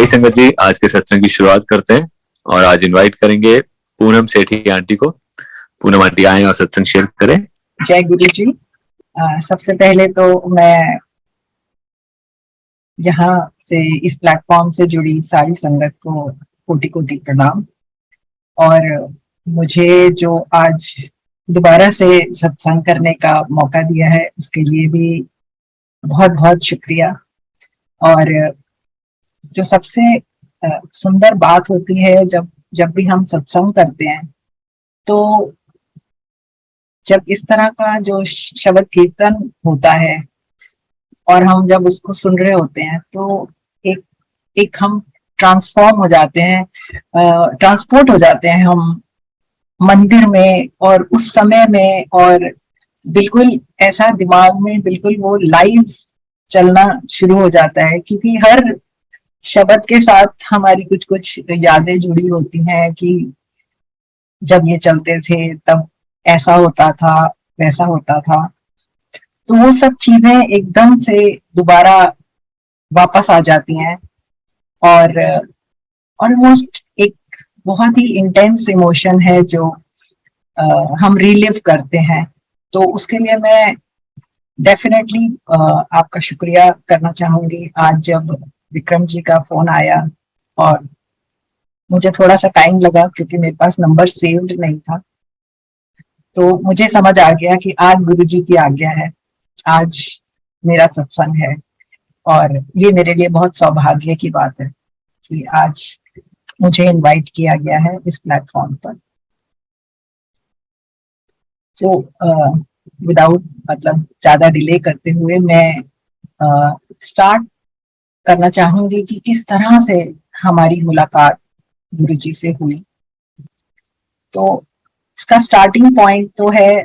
आई संगत जी, आज के सत्संग की शुरुआत करते हैं और आज इनवाइट करेंगे पूनम सेठी आंटी को। पूनम आंटी आए और सत्संग शेयर करें। जय गुरु जी। सबसे पहले तो मैं यहाँ से इस प्लेटफॉर्म से जुड़ी सारी संगत को कोटि कोटि प्रणाम। और मुझे जो आज दोबारा से सत्संग करने का मौका दिया है उसके लिए भी बहुत बहुत शुक्रिया। और जो सबसे सुंदर बात होती है जब भी हम सत्संग करते हैं, तो जब इस तरह का जो शब्द कीर्तन होता है और हम जब उसको सुन रहे होते हैं तो एक एक हम ट्रांसफॉर्म हो जाते हैं, ट्रांसपोर्ट हो जाते हैं हम मंदिर में और उस समय में। और बिल्कुल ऐसा दिमाग में बिल्कुल वो लाइव चलना शुरू हो जाता है, क्योंकि हर शब्द के साथ हमारी कुछ कुछ यादें जुड़ी होती हैं कि जब ये चलते थे तब ऐसा होता था, वैसा होता था। तो वो सब चीजें एकदम से दोबारा वापस आ जाती हैं और ऑलमोस्ट एक बहुत ही इंटेंस इमोशन है जो हम रिलिव करते हैं। तो उसके लिए मैं डेफिनेटली आपका शुक्रिया करना चाहूंगी। आज जब विक्रम जी का फोन आया और मुझे थोड़ा सा टाइम लगा क्योंकि मेरे पास नंबर सेव्ड नहीं था, तो मुझे समझ आ गया कि आज गुरु जी की आज्ञा है, आज मेरा सत्संग है। और ये मेरे लिए बहुत सौभाग्य की बात है कि आज मुझे इनवाइट किया गया है इस प्लेटफॉर्म पर। तो विदाउट मतलब ज्यादा डिले करते हुए मैं स्टार्ट करना चाहूंगी कि किस तरह से हमारी मुलाकात गुरु जी से हुई। तो इसका स्टार्टिंग पॉइंट तो है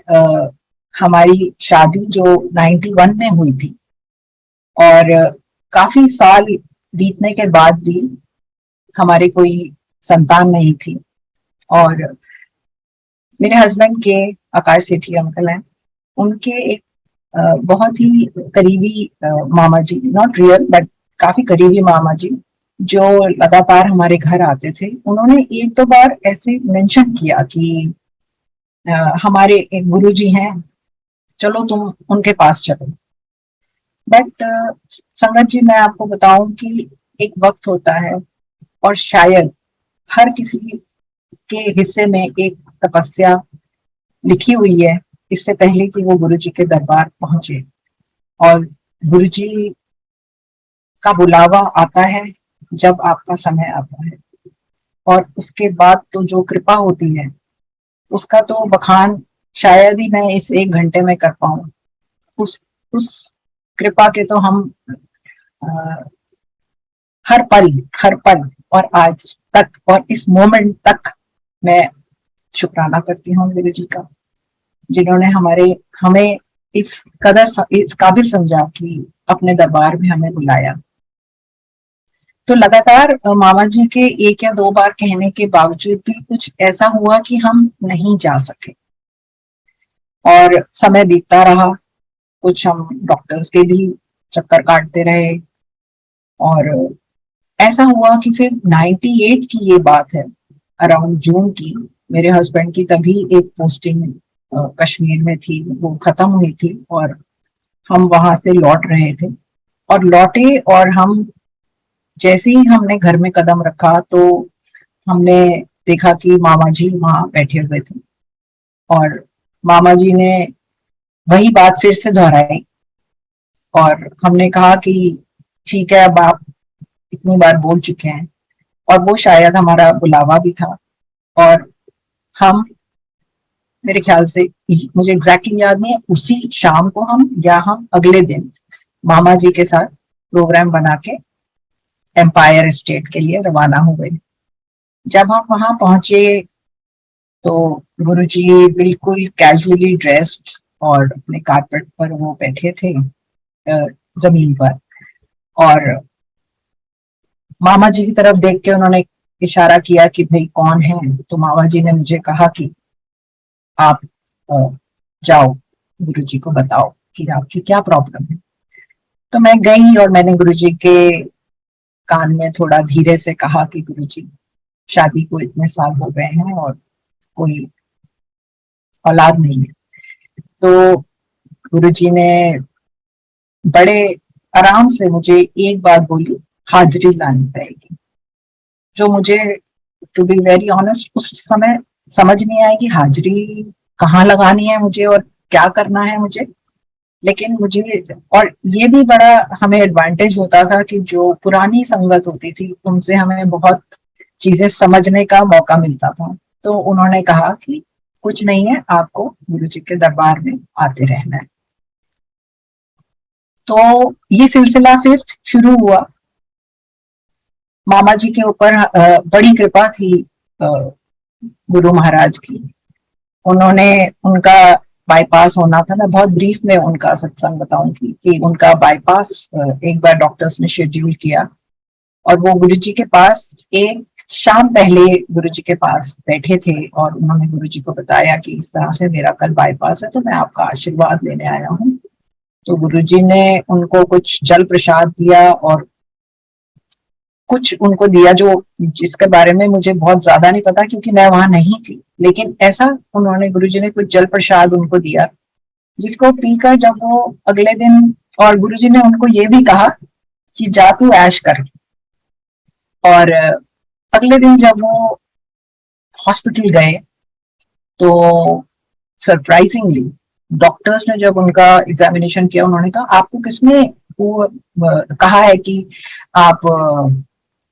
हमारी शादी जो 91 में हुई थी, और काफी साल बीतने के बाद भी हमारे कोई संतान नहीं थी। और मेरे हस्बैंड के आकाश सेठी अंकल हैं, उनके एक बहुत ही करीबी मामा जी, नॉट रियल बट काफी करीबी मामा जी, जो लगातार हमारे घर आते थे, उन्होंने एक दो बार ऐसे मेंशन किया कि हमारे एक गुरु जी हैं, चलो तुम उनके पास चलो। बट संगत जी, मैं आपको बताऊं कि एक वक्त होता है और शायद हर किसी के हिस्से में एक तपस्या लिखी हुई है इससे पहले कि वो गुरु जी के दरबार पहुंचे। और गुरु जी का बुलावा आता है जब आपका समय आता है, और उसके बाद तो जो कृपा होती है उसका तो बखान शायद ही मैं इस एक घंटे में कर पाऊं। उस कृपा के तो हम आ, हर पल और आज तक और इस मोमेंट तक मैं शुक्राना करती हूँ गुरु जी का, जिन्होंने हमें इस काबिल समझा कि अपने दरबार में हमें बुलाया। तो लगातार मामा जी के एक या दो बार कहने के बावजूद भी कुछ ऐसा हुआ कि हम नहीं जा सके, और समय बीतता रहा। कुछ हम डॉक्टर्स के भी चक्कर काटते रहे, और ऐसा हुआ कि फिर 98 की ये बात है, अराउंड जून की, मेरे हस्बैंड की तभी एक पोस्टिंग कश्मीर में थी, वो खत्म हुई थी और हम वहां से लौट रहे थे। और लौटे और हम जैसे ही हमने घर में कदम रखा तो हमने देखा कि मामा जी वहां बैठे हुए थे, और मामा जी ने वही बात फिर से दोहराई। और हमने कहा कि ठीक है, अब आप इतनी बार बोल चुके हैं, और वो शायद हमारा बुलावा भी था। और हम, मेरे ख्याल से, मुझे एग्जैक्टली याद नहीं है, उसी शाम को हम अगले दिन मामा जी के साथ प्रोग्राम बना के एम्पायर स्टेट के लिए रवाना हो गए। जब हम वहां पहुंचे तो गुरुजी बिल्कुल कैजुअली ड्रेस्ड और अपने कारपेट पर वो बैठे थे, जमीन पर। और मामा जी की तरफ देख के उन्होंने इशारा किया कि भाई कौन है। तो मामा जी ने मुझे कहा कि आप जाओ, गुरुजी को बताओ कि आपकी क्या प्रॉब्लम है। तो मैं गई और मैंने गुरुजी के कान में थोड़ा धीरे से कहा कि गुरुजी, शादी को इतने साल हो गए हैं और कोई औलाद नहीं है। तो गुरुजी ने बड़े आराम से मुझे एक बात बोली, हाजिरी लानी पड़ेगी। जो मुझे, टू बी वेरी ऑनेस्ट, उस समय समझ नहीं आया कि हाजिरी कहाँ लगानी है मुझे और क्या करना है मुझे। लेकिन मुझे, और ये भी बड़ा हमें एडवांटेज होता था कि जो पुरानी संगत होती थी उनसे हमें बहुत चीजें समझने का मौका मिलता था। तो उन्होंने कहा कि कुछ नहीं है, आपको गुरुजी के दरबार में आते रहना है। तो ये सिलसिला फिर शुरू हुआ। मामा जी के ऊपर बड़ी कृपा थी गुरु महाराज की। उन्होंने, उनका बाईपास होना था। मैं बहुत ब्रीफ में उनका सत्संग बताऊंगी कि उनका बाईपास एक बार डॉक्टर्स ने शेड्यूल किया और वो गुरुजी के पास एक शाम पहले गुरुजी के पास बैठे थे और उन्होंने गुरुजी को बताया कि इस तरह से मेरा कल बाईपास है, तो मैं आपका आशीर्वाद लेने आया हूँ। तो गुरुजी ने उनको कुछ जल प्रसाद दिया और कुछ उनको दिया, जो जिसके बारे में मुझे बहुत ज्यादा नहीं पता क्योंकि मैं वहां नहीं थी। लेकिन ऐसा उन्होंने, गुरुजी ने कुछ जल प्रसाद उनको दिया, जिसको पीकर जब वो अगले दिन, और गुरुजी ने उनको ये भी कहा कि जा तू ऐश कर। और अगले दिन जब वो हॉस्पिटल गए तो सरप्राइजिंगली डॉक्टर्स ने जब उनका एग्जामिनेशन किया, उन्होंने कहा आपको किसने वो कहा है कि आप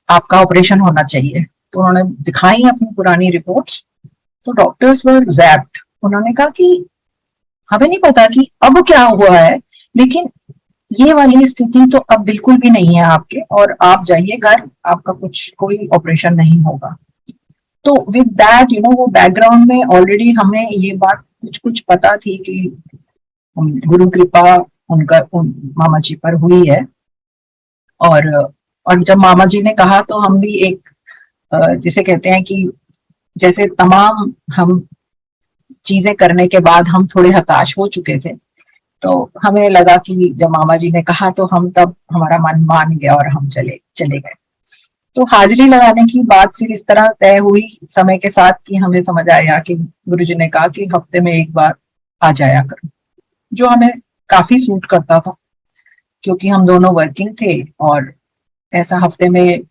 आपका ऑपरेशन होना चाहिए। तो उन्होंने दिखाई अपनी पुरानी रिपोर्ट्स। तो डॉक्टर्स वर ज़ैप्ड। उन्होंने कहा कि हमें नहीं पता कि अब क्या हुआ है, लेकिन ये वाली स्थिति तो अब बिल्कुल भी नहीं है आपके, और आप जाइए घर, आपका कुछ कोई ऑपरेशन नहीं होगा। तो विद दैट, वो बैकग्राउंड में ऑलरेडी हमें ये बात कुछ कुछ पता थी कि गुरु कृपा मामा जी पर हुई है। और जब मामा जी ने कहा तो हम भी एक, जिसे कहते हैं कि जैसे तमाम हम चीजें करने के बाद हम थोड़े हताश हो चुके थे, तो हमें लगा कि जब मामा जी ने कहा तो हम, तब हमारा मन मान गया और हम चले गए। तो हाजिरी लगाने की बात फिर इस तरह तय हुई समय के साथ कि हमें समझ आया कि गुरुजी ने कहा कि हफ्ते में एक बार आ जाया करो, जो हमें काफी सूट करता था क्योंकि हम दोनों वर्किंग थे। और ऐसा हफ्ते में,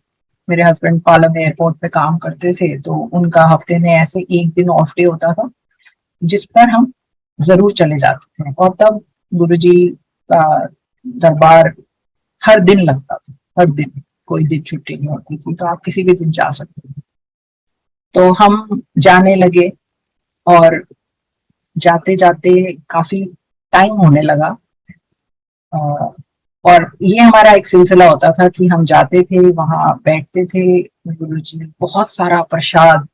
मेरे हस्बैंड पालम एयरपोर्ट पे काम करते थे, तो उनका हफ्ते में ऐसे एक दिन ऑफ डे होता था जिस पर हम जरूर चले जाते थे। और तब गुरुजी का दरबार हर दिन लगता था, हर दिन, कोई दिन छुट्टी नहीं होती थी, तो आप किसी भी दिन जा सकते थे। तो हम जाने लगे और जाते जाते काफी टाइम होने लगा। और ये हमारा एक सिलसिला होता था कि हम जाते थे, वहां बैठते थे, गुरुजी बहुत सारा प्रसाद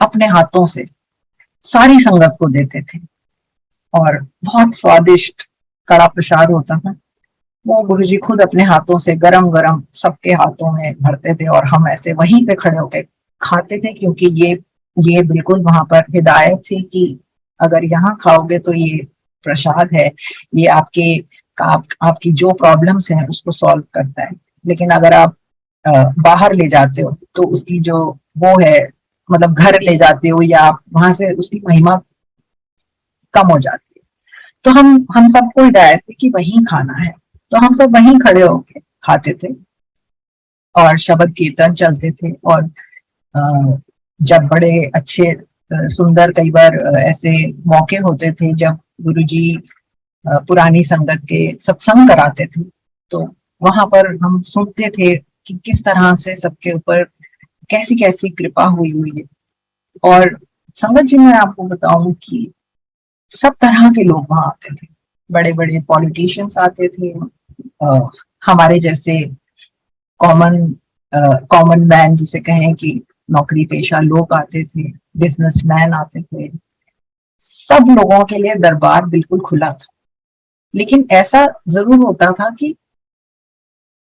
अपने हाथों से सारी संगत को देते थे और बहुत स्वादिष्ट कड़ा प्रसाद होता था। वो गुरुजी खुद अपने हाथों से गरम गरम सबके हाथों में भरते थे और हम ऐसे वहीं पे खड़े होकर खाते थे, क्योंकि ये बिल्कुल वहां पर हिदायत थी कि अगर यहाँ खाओगे तो ये प्रसाद है, ये आपकी जो प्रॉब्लम्स हैं उसको सॉल्व करता है। लेकिन अगर आप बाहर ले जाते हो तो उसकी जो वो है, मतलब घर ले जाते हो या आप वहां से, उसकी महिमा कम हो जाती है। तो हम सबको हिदायत थी कि वहीं खाना है, तो हम सब वहीं खड़े होके खाते थे और शब्द कीर्तन चलते थे। और जब बड़े अच्छे सुंदर, कई बार ऐसे मौके होते थे जब गुरुजी पुरानी संगत के सत्संग कराते थे, तो वहां पर हम सुनते थे कि किस तरह से सबके ऊपर कैसी कैसी कृपा हुई है। और संगत जी, मैं आपको बताऊं कि सब तरह के लोग वहां आते थे। बड़े बड़े पॉलिटिशियंस आते थे, हमारे जैसे कॉमन कॉमन मैन जिसे कहें कि नौकरी पेशा लोग आते थे, बिजनेसमैन आते थे। सब लोगों के लिए दरबार बिल्कुल खुला था। लेकिन ऐसा जरूर होता था कि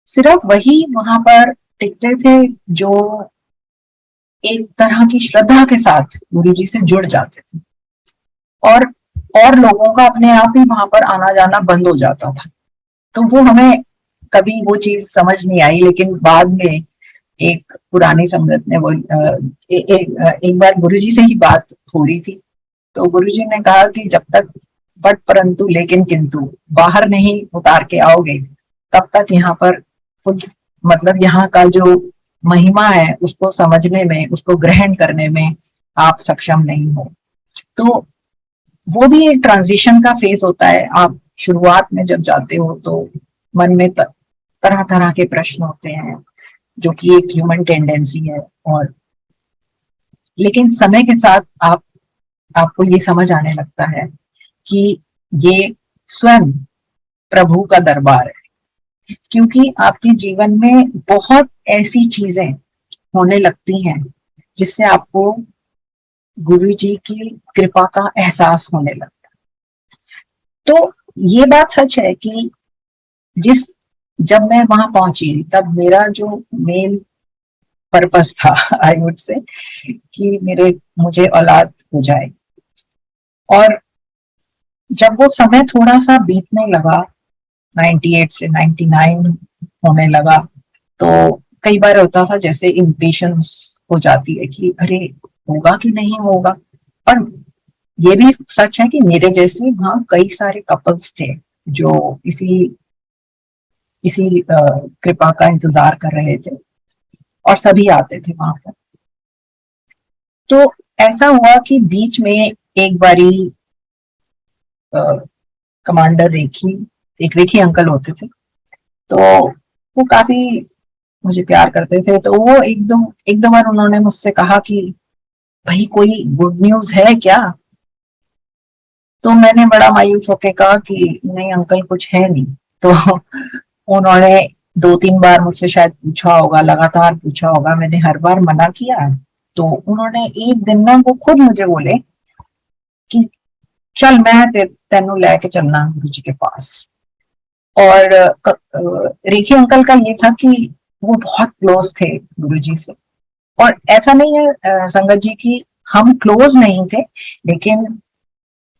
सिर्फ वही वहां पर टिकते थे जो एक तरह की श्रद्धा के साथ गुरुजी से जुड़ जाते थे, और लोगों का अपने आप ही वहां पर आना जाना बंद हो जाता था। तो वो हमें कभी वो चीज समझ नहीं आई, लेकिन बाद में एक पुरानी संगत ने एक बार गुरुजी से ही बात हो रही थी, तो गुरुजी ने कहा कि जब तक बट परंतु लेकिन किंतु बाहर नहीं उतार के आओगे, तब तक यहाँ पर खुद मतलब यहाँ का जो महिमा है उसको समझने में, उसको ग्रहण करने में आप सक्षम नहीं हो। तो वो भी एक ट्रांजिशन का फेज होता है। आप शुरुआत में जब जाते हो तो मन में तरह तरह के प्रश्न होते हैं, जो कि एक ह्यूमन टेंडेंसी है, और लेकिन समय के साथ आपको ये समझ आने लगता है कि ये स्वयं प्रभु का दरबार है, क्योंकि आपके जीवन में बहुत ऐसी चीजें होने लगती हैं जिससे आपको गुरु जी की कृपा का एहसास होने लगता है। तो ये बात सच है कि जब मैं वहां पहुंची तब मेरा जो मेन पर्पस था, आई वुड से, कि मुझे औलाद हो जाए। और जब वो समय थोड़ा सा बीतने लगा, 98 से 99 होने लगा, तो कई बार होता था जैसे इम्पेशंस हो जाती है कि अरे होगा कि नहीं होगा। और ये भी सच है कि मेरे जैसे वहां कई सारे कपल्स थे जो इसी कृपा का इंतजार कर रहे थे, और सभी आते थे वहां पर। तो ऐसा हुआ कि बीच में एक बारी कमांडर रेखी अंकल होते थे, तो वो काफी मुझे प्यार करते थे। तो वो एक दो बार उन्होंने मुझसे कहा कि भाई कोई गुड न्यूज है क्या? तो मैंने बड़ा मायूस होके कहा कि नहीं अंकल, कुछ है नहीं। तो उन्होंने 2-3 बार मुझसे शायद पूछा होगा, लगातार पूछा होगा, मैंने हर बार मना किया। तो उन्होंने एक दिन ना वो खुद मुझे बोले कि चल मैं तेनू लेके चलना गुरु जी के पास। और रेखी अंकल का ये था कि वो बहुत क्लोज थे गुरु जी से। और ऐसा नहीं है संगत जी की हम क्लोज नहीं थे, लेकिन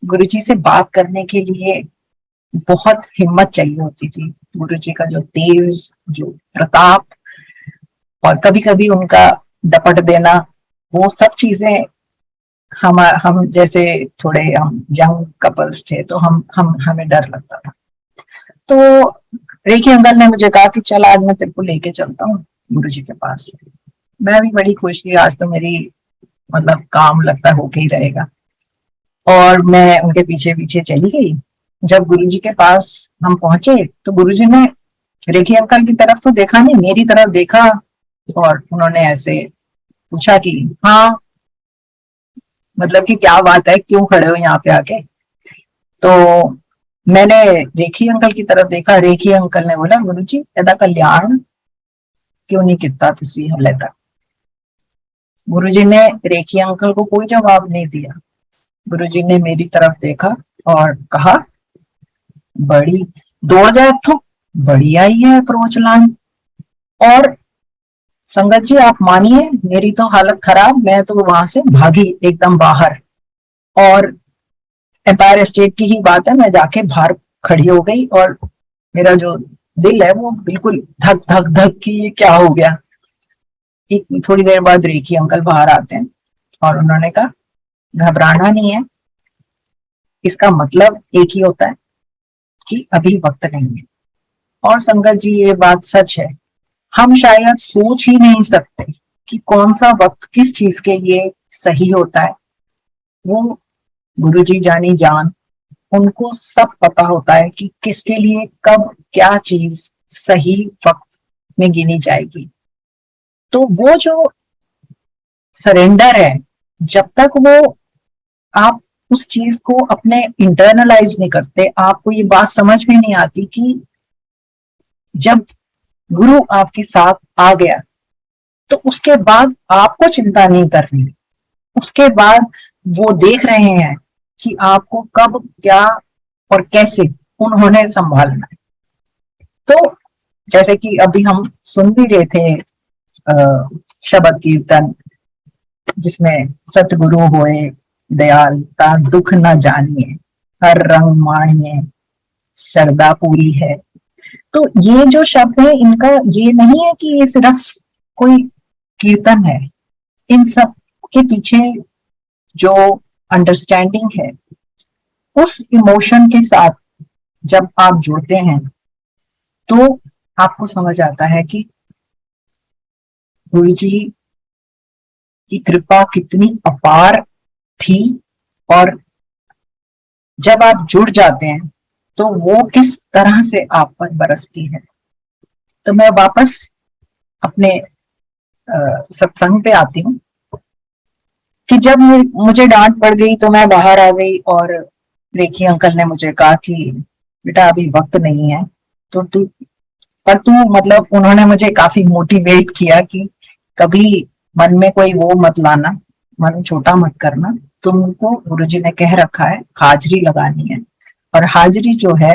गुरु जी से बात करने के लिए बहुत हिम्मत चाहिए होती थी। गुरु जी का जो तेज, जो प्रताप, और कभी कभी उनका डपट देना, वो सब चीजें हम जैसे थोड़े हम यंग कपल्स थे तो हमें डर लगता था। तो रेखी अंकल ने मुझे कहा कि चल आज मैं तेरे को लेके चलता हूँ गुरु जी के पास। मैं भी बड़ी खुश थी, आज तो मेरी मतलब काम लगता होके ही रहेगा। और मैं उनके पीछे पीछे चली गई। जब गुरुजी के पास हम पहुंचे तो गुरुजी ने रेखी अंकल की तरफ तो देखा नहीं, मेरी तरफ देखा, और उन्होंने ऐसे पूछा कि हाँ मतलब कि क्या बात है, क्यों खड़े हो यहाँ पे आके? तो मैंने रेखी अंकल की तरफ देखा। रेखी अंकल ने बोला गुरुजी एदा कल्याण क्यों नहीं किता तुसी हले तक? गुरुजी ने रेखी अंकल को कोई जवाब नहीं दिया। गुरुजी ने मेरी तरफ देखा और कहा बड़ी दौड़ जाए तो बड़ी आई है अप्रोच लाइन। और संगत जी आप मानिए मेरी तो हालत खराब, मैं तो वहां से भागी एकदम बाहर। और एम्पायर स्टेट की ही बात है, मैं जाके बाहर खड़ी हो गई और मेरा जो दिल है वो बिल्कुल धक धक धक की ये क्या हो गया। एक थोड़ी देर बाद रेखी अंकल बाहर आते हैं और उन्होंने कहा घबराना नहीं है, इसका मतलब एक ही होता है कि अभी वक्त नहीं है। और संगत जी ये बात सच है, हम शायद सोच ही नहीं सकते कि कौन सा वक्त किस चीज के लिए सही होता है। वो गुरुजी जानी जान, उनको सब पता होता है कि किसके लिए कब क्या चीज सही वक्त में गिनी जाएगी। तो वो जो सरेंडर है, जब तक वो आप उस चीज को अपने इंटरनलाइज नहीं करते, आपको ये बात समझ में नहीं आती कि जब गुरु आपके साथ आ गया तो उसके बाद आपको चिंता नहीं करनी। उसके बाद वो देख रहे हैं कि आपको कब क्या और कैसे उन्होंने संभालना है। तो जैसे कि अभी हम सुन भी रहे थे शब्द कीर्तन, जिसमें सतगुरु होए दयालता दुख न जानिए, हर रंग माणिए, श्रद्धा पूरी है। तो ये जो शब्द है इनका ये नहीं है कि ये सिर्फ कोई कीर्तन है, इन सब के पीछे जो अंडरस्टैंडिंग है उस इमोशन के साथ जब आप जुड़ते हैं तो आपको समझ आता है कि गुरु जी की कृपा कितनी अपार थी, और जब आप जुड़ जाते हैं तो वो किस तरह से आप पर बरसती है। तो मैं वापस अपने सत्संग पे आती हूँ कि जब मुझे डांट पड़ गई तो मैं बाहर आ गई और रेखी अंकल ने मुझे कहा कि बेटा अभी वक्त नहीं है, तो तू मतलब उन्होंने मुझे काफी मोटिवेट किया कि कभी मन में कोई वो मत लाना, मन छोटा मत करना, तुमको गुरुजी ने कह रखा है हाजिरी लगानी है, और हाजिरी जो है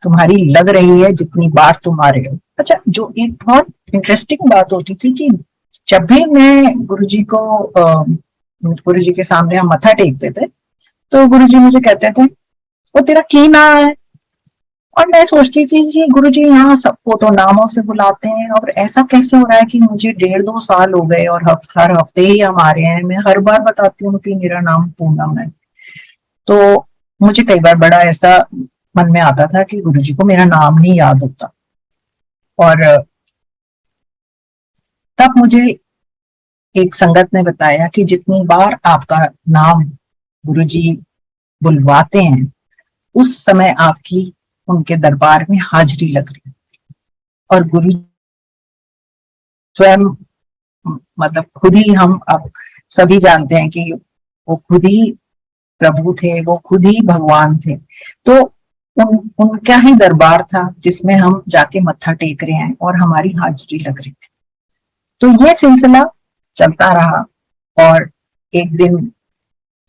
तुम्हारी लग रही है जितनी बार तुम आ रहे हो। अच्छा, जो एक बहुत इंटरेस्टिंग बात होती थी कि जब भी मैं गुरुजी को गुरुजी के सामने हम मत्था टेकते थे तो गुरुजी मुझे कहते थे वो तेरा की ना है, और मैं सोचती थी कि गुरुजी यहाँ सबको तो नामों से बुलाते हैं और ऐसा कैसे हो रहा है कि मुझे 1.5-2 साल हो गए और हर हफ्ते ही हम आ रहे हैं, मैं हर बार बताती हूँ कि मेरा नाम पूनम है। तो मुझे कई बार बड़ा ऐसा मन में आता था कि गुरुजी को मेरा नाम नहीं याद होता, और तब मुझे एक संगत ने बताया कि जितनी बार आपका नाम गुरुजी बुलवाते हैं उस समय आपकी उनके दरबार में हाजिरी लग रही है, और गुरु स्वयं मतलब खुद ही, हम अब सभी जानते हैं कि वो खुद ही प्रभु थे, वो खुद ही भगवान थे। तो उनका ही दरबार था जिसमें हम जाके मत्था टेक रहे हैं और हमारी हाजिरी लग रही थी। तो ये सिलसिला चलता रहा, और एक दिन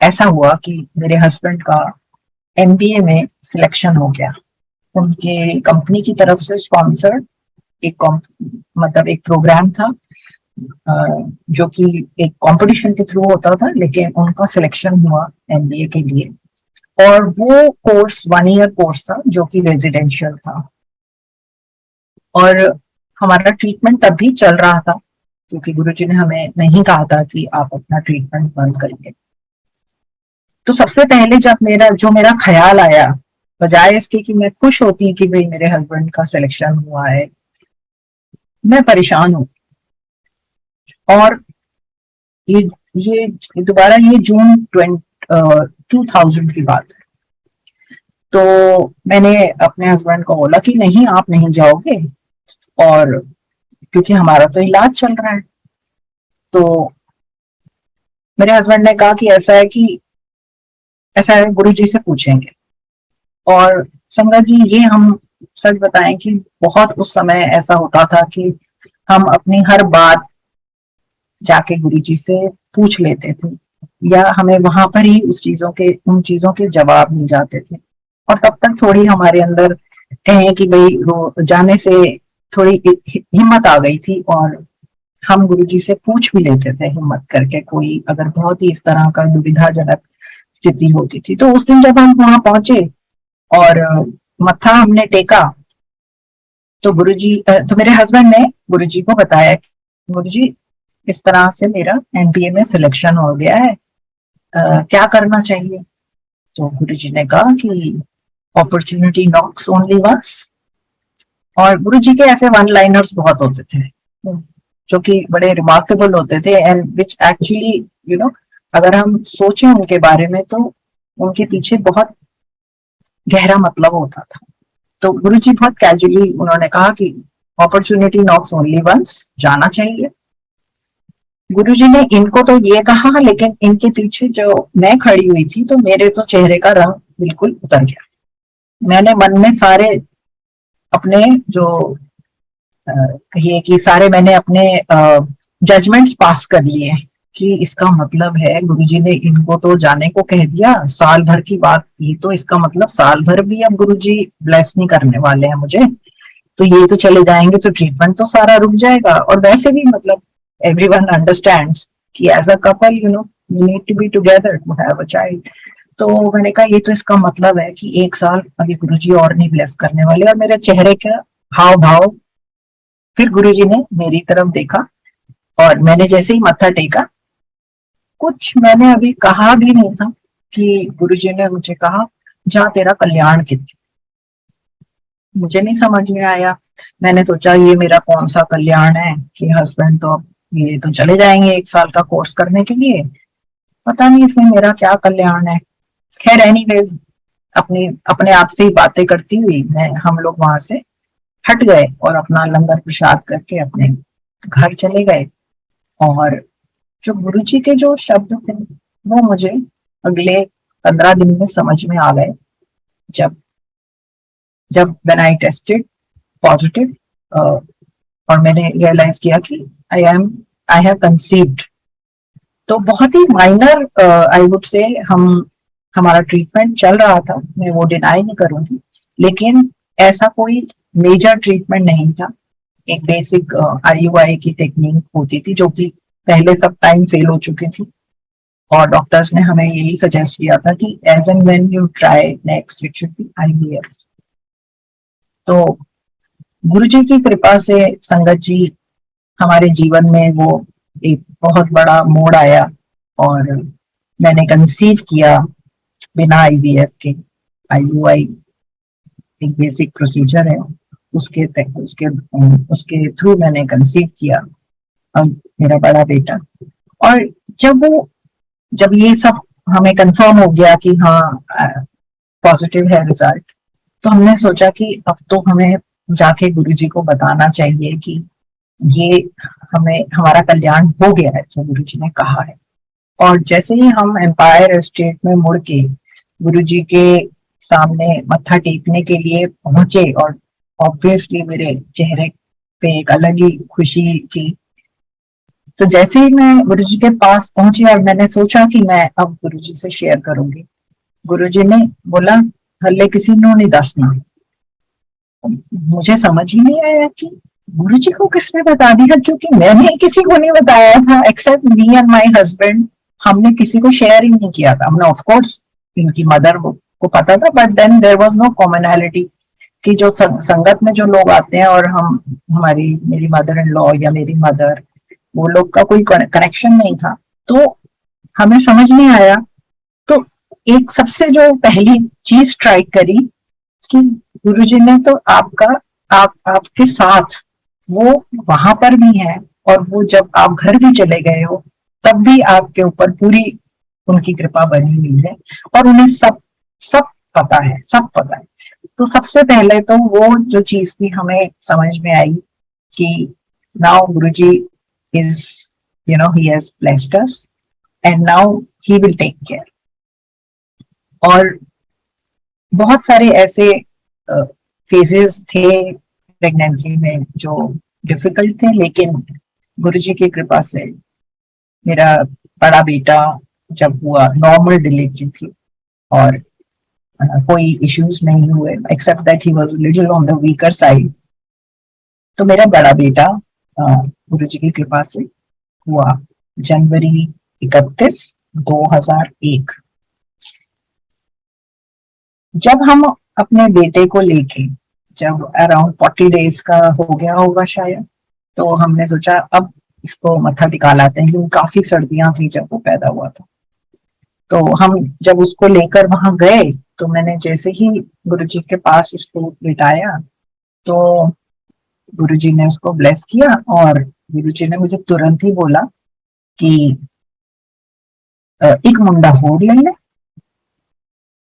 ऐसा हुआ कि मेरे हस्बैंड का MBA में सिलेक्शन हो गया। उनके कंपनी की तरफ से स्पॉन्सर्ड एक मतलब एक प्रोग्राम था जो कि एक कंपटीशन के थ्रू होता था, लेकिन उनका सिलेक्शन हुआ MBA के लिए, और वो कोर्स 1 ईयर कोर्स था जो कि रेजिडेंशियल था, और हमारा ट्रीटमेंट तब भी चल रहा था क्योंकि गुरुजी ने हमें नहीं कहा था कि आप अपना ट्रीटमेंट बंद करेंगे। तो सबसे पहले जब मेरा ख्याल आया, बजाय इसके कि मैं खुश होती कि भाई मेरे हस्बैंड का सिलेक्शन हुआ है, मैं परेशान हूँ। और ये दोबारा ये जून 2000 की बात है। तो मैंने अपने हस्बैंड को बोला कि नहीं आप नहीं जाओगे, और क्योंकि हमारा तो इलाज चल रहा है। तो मेरे हस्बैंड ने कहा कि ऐसा है गुरुजी से पूछेंगे। और संगत जी, ये हम सच बताएं कि बहुत उस समय ऐसा होता था कि हम अपनी हर बात जाके गुरुजी से पूछ लेते थे, या हमें वहां पर ही उन चीजों के जवाब मिल जाते थे, और तब तक थोड़ी हमारे अंदर कहें कि भाई जाने से थोड़ी हिम्मत आ गई थी, और हम गुरुजी से पूछ भी लेते थे हिम्मत करके, कोई अगर बहुत ही इस तरह का दुविधाजनक स्थिति होती थी। तो उस दिन जब हम वहां पहुंचे और मत्था हमने टेका, तो तो मेरे हस्बैंड ने गुरुजी को बताया, गुरुजी इस तरह से मेरा MBA में सिलेक्शन हो गया है, क्या करना चाहिए। तो गुरुजी ने कहा कि अपॉर्चुनिटी नॉक्स ओनली वंस। और गुरुजी के ऐसे वन लाइनर्स बहुत होते थे जो कि बड़े रिमार्केबल होते थे, एंड विच एक्चुअली अगर हम सोचें उनके बारे में तो उनके पीछे बहुत गहरा मतलब होता था। तो गुरुजी बहुत कैजुअली उन्होंने कहा कि अपॉर्चुनिटी नॉक्स ओनली वंस, जाना चाहिए। गुरुजी ने इनको तो ये कहा, लेकिन इनके पीछे जो मैं खड़ी हुई थी तो मेरे तो चेहरे का रंग बिल्कुल उतर गया। मैंने मन में सारे अपने जो कहिए कि सारे मैंने अपने जजमेंट्स पास कर लिए कि इसका मतलब है गुरुजी ने इनको तो जाने को कह दिया, साल भर की बात थी, तो इसका मतलब साल भर भी अब गुरुजी ब्लेस नहीं करने वाले हैं मुझे, तो ये तो चले जाएंगे तो ट्रीटमेंट तो सारा रुक जाएगा। और वैसे भी मतलब everyone understands कि as a couple you need to be together to have a child। तो मैंने कहा ये तो इसका मतलब है कि 1 साल अभी गुरुजी और नहीं ब्लेस करने वाले, और मेरे चेहरे का हाव भाव। फिर गुरुजी ने मेरी तरफ देखा और मैंने जैसे ही मत्था टेका, कुछ मैंने अभी कहा भी नहीं था कि गुरुजी ने मुझे कहा, जा तेरा कल्याण कित। मुझे नहीं समझ में आया। मैंने सोचा ये मेरा कौन सा कल्याण है कि हस्बैंड तो अब ये तो चले जाएंगे 1 साल का कोर्स करने के लिए, पता नहीं इसमें मेरा क्या कल्याण है। खैर एनीवेज, अपनी अपने आप से ही बातें करती हुई मैं हम लोग वहां से हट गए और अपना लंगर प्रसाद करके अपने घर चले गए। और जो गुरुजी के जो शब्द थे वो मुझे अगले 15 दिन में समझ में आ गए। जब जब व्हेन आई टेस्टेड पॉजिटिव और मैंने रियलाइज किया कि आई हैव कंसीव्ड। तो बहुत ही माइनर आई वुड से हमारा ट्रीटमेंट चल रहा था, मैं वो डिनाई नहीं करूंगी, लेकिन ऐसा कोई मेजर ट्रीटमेंट नहीं था। एक बेसिक IUI की टेक्निक होती थी जो कि पहले सब टाइम फेल हो चुकी थी, और डॉक्टर्स ने हमें यही सजेस्ट किया था कि as and when you try next it should be IVF। तो गुरुजी की कृपा से संगत जी हमारे जीवन में वो एक बहुत बड़ा मोड़ आया और मैंने कंसीव किया बिना IVF के। IUI एक बेसिक प्रोसीजर है, उसके उसके उसके थ्रू मैंने कंसीव किया अब मेरा बड़ा बेटा। और जब ये सब हमें कंफर्म हो गया कि हाँ पॉजिटिव है रिजल्ट, तो हमने सोचा कि अब तो हमें जाके गुरुजी को बताना चाहिए कि ये हमें हमारा कल्याण हो गया है जो गुरुजी ने कहा है। और जैसे ही हम एम्पायर स्टेट में मुड़ के गुरुजी के सामने मत्था टेकने के लिए पहुंचे, और ऑब्वियसली मेरे चेहरे पे एक अलग ही खुशी थी। तो जैसे ही मैं गुरुजी के पास पहुंची और मैंने सोचा कि मैं अब गुरुजी से शेयर करूंगी, गुरुजी ने बोला हल्ले किसी ने नहीं दसना। मुझे समझ ही नहीं आया कि गुरुजी को किसने बता दिया, क्योंकि मैंने किसी को नहीं बताया था except me and my husband. हमने किसी को शेयर ही नहीं किया था। हमने ऑफ कोर्स इनकी मदर को पता था, but then there was no commonality कि जो संगत में जो लोग आते हैं और हम मेरी मदर इन लॉ या मेरी मदर, वो लोग का कोई कनेक्शन नहीं था। तो हमें समझ नहीं आया। तो एक सबसे जो पहली चीज स्ट्राइक करी कि गुरुजी ने तो आपके साथ वो वहां पर भी है, और वो जब आप घर भी चले गए हो तब भी आपके ऊपर पूरी उनकी कृपा बनी हुई है, और उन्हें सब सब पता है, सब पता है। तो सबसे पहले तो वो जो चीज थी हमें समझ में आई कि now Guruji is he has blessed us and now he will take care. और बहुत सारे ऐसे फेजेस थे प्रेगनेंसी में जो डिफिकल्ट थे, लेकिन गुरुजी की कृपा से मेरा बड़ा बेटा जब हुआ, नॉर्मल डिलीवरी थी और कोई इश्यूज नहीं हुए except that he was little on the weaker side. तो मेरा बड़ा बेटा गुरुजी की कृपा से हुआ जनवरी 31, 2001। जब हम अपने बेटे को लेके जब अराउंड 40 डेज का हो गया होगा शायद, तो हमने सोचा अब इसको मत्था टिका लाते हैं, क्योंकि काफी सर्दियां थी जब वो पैदा हुआ था। तो हम जब उसको लेकर वहां गए, तो मैंने जैसे ही गुरुजी के पास उसको लिटाया तो गुरुजी ने उसको ब्लेस किया, और गुरुजी ने मुझे तुरंत ही बोला कि एक मुंडा होर ले ले।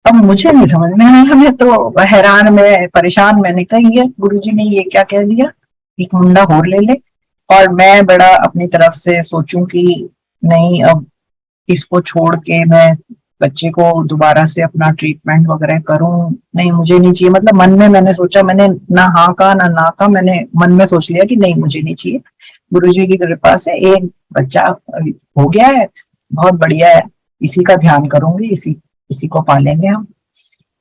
अब मुझे नहीं समझ में आया, मैं तो हैरान, मैं परेशान, मैंने कहा ये गुरुजी ने ये क्या कह दिया, एक मुंडा होर ले ले। और मैं बड़ा अपनी तरफ से सोचूं कि नहीं अब इसको छोड़ के मैं बच्चे को दोबारा से अपना ट्रीटमेंट वगैरह करूं, नहीं मुझे नहीं चाहिए। मतलब मन में मैंने सोचा, मैंने ना हाँ का ना ना का, मैंने मन में सोच लिया कि नहीं मुझे नहीं चाहिए। गुरुजी की कृपा से एक बच्चा हो गया है, बहुत बढ़िया है, इसी का ध्यान करूंगी, इसी को पालेंगे हम।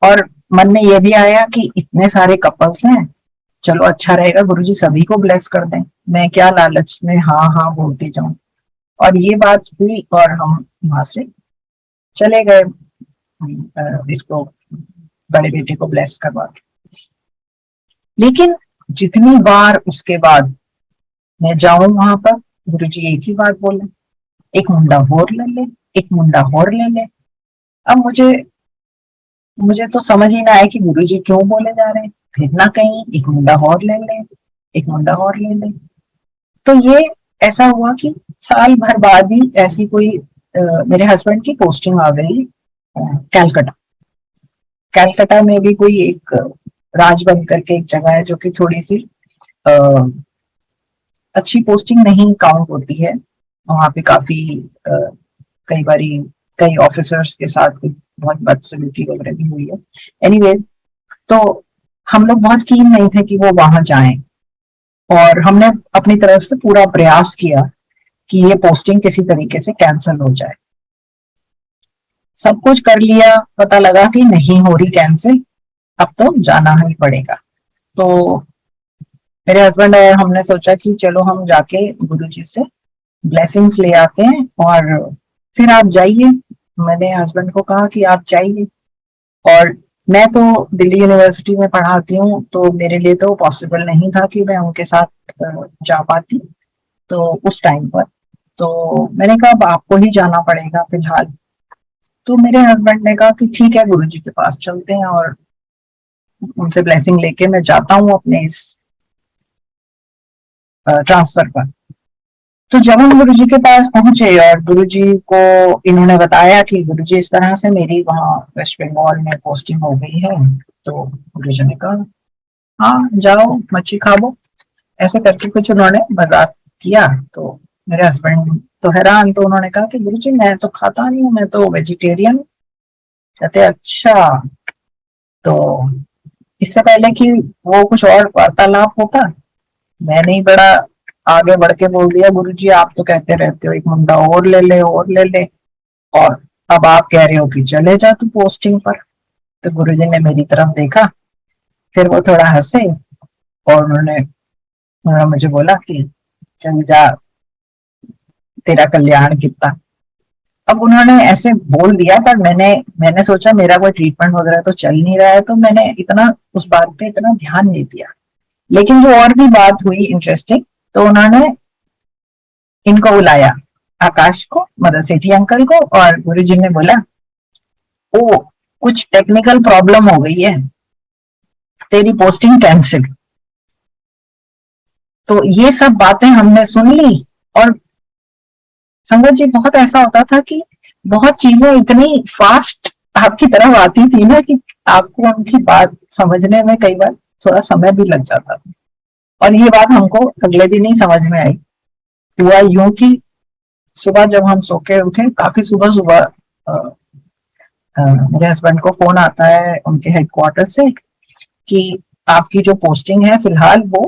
और मन में ये भी आया कि इतने सारे कपल्स हैं, चलो अच्छा रहेगा गुरुजी सभी को ब्लेस कर दें, मैं क्या लालच में हाँ हाँ बोलती जाऊं। और ये बात हुई और हम वहां से चले गए इसको बड़े बेटे को ब्लेस करवा के। लेकिन जितनी बार उसके बाद मैं जाऊं वहां पर, गुरुजी एक ही बात बोले, एक मुंडा और ले ले, एक मुंडा और ले ले। अब मुझे मुझे तो समझ ही ना आए कि गुरुजी क्यों बोले जा रहे हैं। फिर ना कहीं एक मुंडा और ले ले, एक मुंडा और ले ले। तो ये ऐसा हुआ कि साल भर बाद ही ऐसी कोई मेरे हस्बैंड की पोस्टिंग आ गई कैलकाटा। कैलकाटा में भी कोई एक राजबंद करके एक जगह है जो कि थोड़ी सी अ, अच्छी पोस्टिंग नहीं काउंट होती है। वहां पे काफी कई बारी कई ऑफिसर्स के साथ कुछ बहुत बदसलूकी वगैरह भी हुई है। एनीवे, तो हम लोग बहुत कीन नहीं थे कि वो वहां जाएं, और हमने अपनी तरफ से पूरा प्रयास किया कि ये पोस्टिंग किसी तरीके से कैंसिल हो जाए। सब कुछ कर लिया, पता लगा कि नहीं हो रही कैंसिल, अब तो जाना ही पड़ेगा। तो मेरे हस्बैंड और हमने सोचा कि चलो हम जाके गुरुजी से ब्लेसिंग्स ले आते हैं, और फिर आप जाइए। मैंने हस्बैंड को कहा कि आप जाइए, और मैं तो दिल्ली यूनिवर्सिटी में पढ़ाती हूँ, तो मेरे लिए तो पॉसिबल नहीं था कि मैं उनके साथ जा पाती तो उस टाइम पर। तो मैंने कहा अब आपको ही जाना पड़ेगा फिलहाल। तो मेरे हस्बैंड ने कहा कि ठीक है, गुरुजी के पास चलते हैं और उनसे ब्लेसिंग लेके मैं जाता हूँ अपने इस ट्रांसफर पर। तो जब हम गुरुजी के पास पहुंचे और गुरुजी को इन्होंने बताया कि गुरुजी इस तरह से मेरी वहां वेस्ट बंगाल में पोस्टिंग हो गई है, तो गुरुजी ने कहा हाँ जाओ मच्छी खाओ, ऐसे करके कुछ उन्होंने मजाक किया। तो मेरे हस्बैंड तो हैरान, तो उन्होंने कहा कि गुरुजी मैं तो खाता नहीं हूँ, मैं तो वेजिटेरियन हूँ। कहते अच्छा। तो इससे पहले कि वो कुछ और वार्तालाप होता, मैंने ही बड़ा आगे बढ़ के बोल दिया, गुरुजी आप तो कहते रहते हो एक मुंडा और ले ले और ले ले, और अब आप कह रहे हो कि चले जा तू पोस्टिंग पर। तो गुरुजी ने मेरी तरफ देखा, फिर वो थोड़ा हंसे, और उन्होंने मुझे बोला कि चल जा, तेरा कल्याण कितना। अब उन्होंने ऐसे बोल दिया, पर मैंने मैंने सोचा मेरा कोई ट्रीटमेंट वगैरह तो चल नहीं रहा है, तो मैंने इतना उस बात पे इतना ध्यान नहीं दिया। लेकिन जो और भी बात हुई इंटरेस्टिंग, तो उन्होंने इनको बुलाया, आकाश को, मदर सेठी अंकल को, और गुरुजी ने बोला ओ कुछ टेक्निकल प्रॉब्लम हो गई है, तेरी पोस्टिंग कैंसिल। तो ये सब बातें हमने सुन ली। और संगत जी, बहुत ऐसा होता था कि बहुत चीजें इतनी फास्ट आपकी तरफ आती थी ना कि आपको उनकी बात समझने में कई बार थोड़ा समय भी लग जाता था। और ये बात हमको अगले दिन ही समझ में आई। हुआ यूं कि सुबह जब हम सो के उठे, काफी सुबह सुबह मेरे हस्बैंड को फोन आता है उनके हेडक्वार्टर से कि आपकी जो पोस्टिंग है फिलहाल वो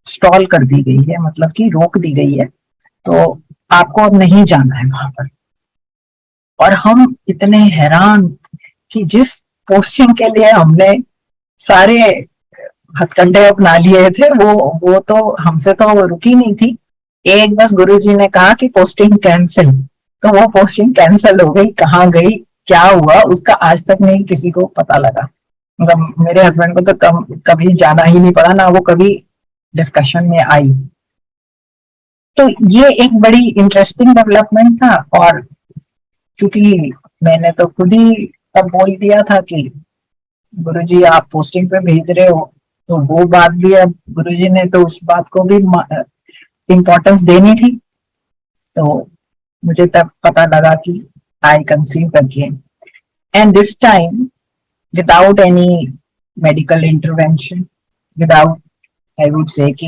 स्टॉल कर दी गई है, मतलब कि रोक दी गई है, तो आपको अब नहीं जाना है वहां पर। और हम इतने हैरान कि जिस पोस्टिंग के लिए हमने सारे हथकंडे अपना लिए थे, वो तो हमसे तो रुकी नहीं थी। एक बस गुरुजी ने कहा कि पोस्टिंग कैंसिल, तो वो पोस्टिंग कैंसिल हो गई। कहाँ गई, क्या हुआ, उसका आज तक नहीं किसी को पता लगा। मतलब मेरे हस्बैंड को तो कभी जाना ही नहीं पड़ा, ना वो कभी डिस्कशन में आई। तो ये एक बड़ी इंटरेस्टिंग डेवलपमेंट था। और क्योंकि मैंने तो खुद ही तब बोल दिया था कि गुरुजी आप पोस्टिंग पे भेज रहे हो, तो वो बात भी अब गुरुजी ने तो उस बात को भी इम्पोर्टेंस देनी थी। तो मुझे तब पता लगा कि I conceive again, and this time without any medical intervention, without, I would say कि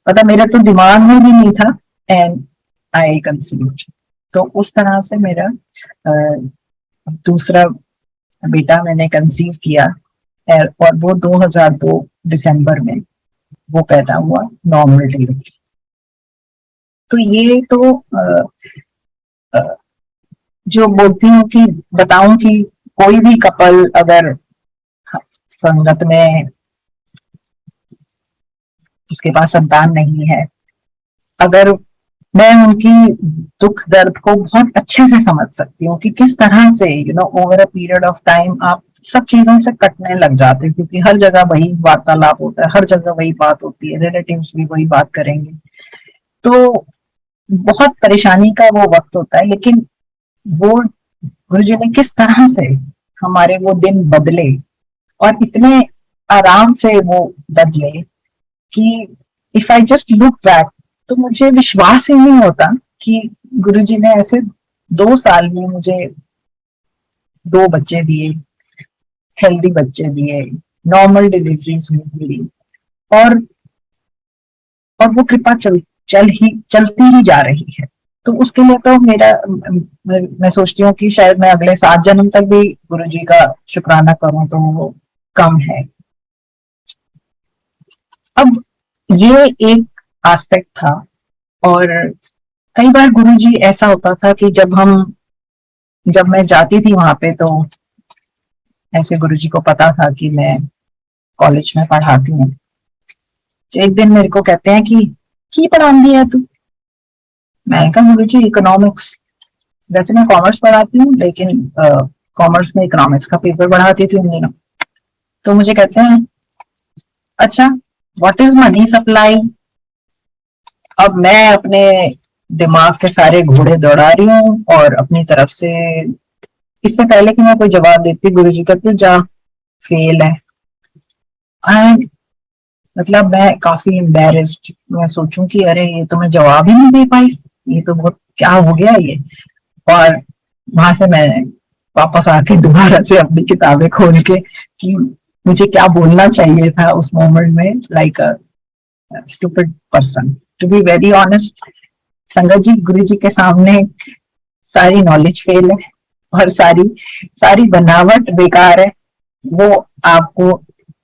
मतलब मेरे तो दिमाग में भी नहीं था, एंड आई कंसीव। तो उस तरह से मेरा दूसरा बेटा मैंने कंसीव किया, और वो 2002 दिसंबर में वो पैदा हुआ, नॉर्मल डिलीवरी। तो ये तो जो बोलती हूँ कि बताऊं कि कोई भी कपल अगर संगत में जिसके पास संतान नहीं है, अगर मैं उनकी दुख दर्द को बहुत अच्छे से समझ सकती हूँ कि किस तरह से over a period of time आप सब चीजों से कटने लग जाते हैं, क्योंकि हर जगह वही वार्तालाप होता है, हर जगह वही बात होती है, रिलेटिव्स भी वही बात करेंगे। तो बहुत परेशानी का वो वक्त होता है। लेकिन वो गुरुजी ने किस तरह से हमारे वो दिन बदले, और इतने आराम से वो बदले कि if I just look back, तो मुझे विश्वास ही नहीं होता कि गुरुजी ने ऐसे 2 साल में मुझे 2 बच्चे दिए, हेल्दी बच्चे दिए, नॉर्मल डिलीवरीज मिली, और और वो कृपा चलती ही जा रही है। तो उसके लिए तो मैं सोचती हूँ कि शायद मैं अगले 7 जन्म तक भी गुरु जी का शुक्राना करूं तो वो कम है। अब ये एक एस्पेक्ट था। और कई बार गुरु जी ऐसा होता था कि जब मैं जाती थी वहां पे, तो ऐसे गुरु जी को पता था कि मैं कॉलेज में पढ़ाती हूँ। तो एक दिन मेरे को कहते हैं कि पढ़ाती है तू? मैंने कहा गुरु जी इकोनॉमिक्स। वैसे मैं कॉमर्स पढ़ाती हूँ, लेकिन कॉमर्स में इकोनॉमिक्स का पेपर पढ़ाती थी उन दिनों। तो मुझे कहते हैं अच्छा, व्हाट इज मनी सप्लाई? अब मैं अपने दिमाग के सारे घोड़े दौड़ा रही हूँ, और अपनी तरफ से इससे पहले कि मैं कोई जवाब देती, गुरुजी कहते जा फेल है। एंड मतलब मैं काफी एम्बेरेस्ड, मैं सोचूं कि अरे ये तो मैं जवाब ही नहीं दे पाई, ये तो बहुत क्या हो गया ये। और वहां से मैं वापस आके दोबारा से अपनी किताबें खोल के कि मुझे क्या बोलना चाहिए था उस मोमेंट में, like a stupid person, to be very honest. संगत जी, गुरु जी के सामने सारी नॉलेज फेल है, और सारी सारी बनावट बेकार है। वो आपको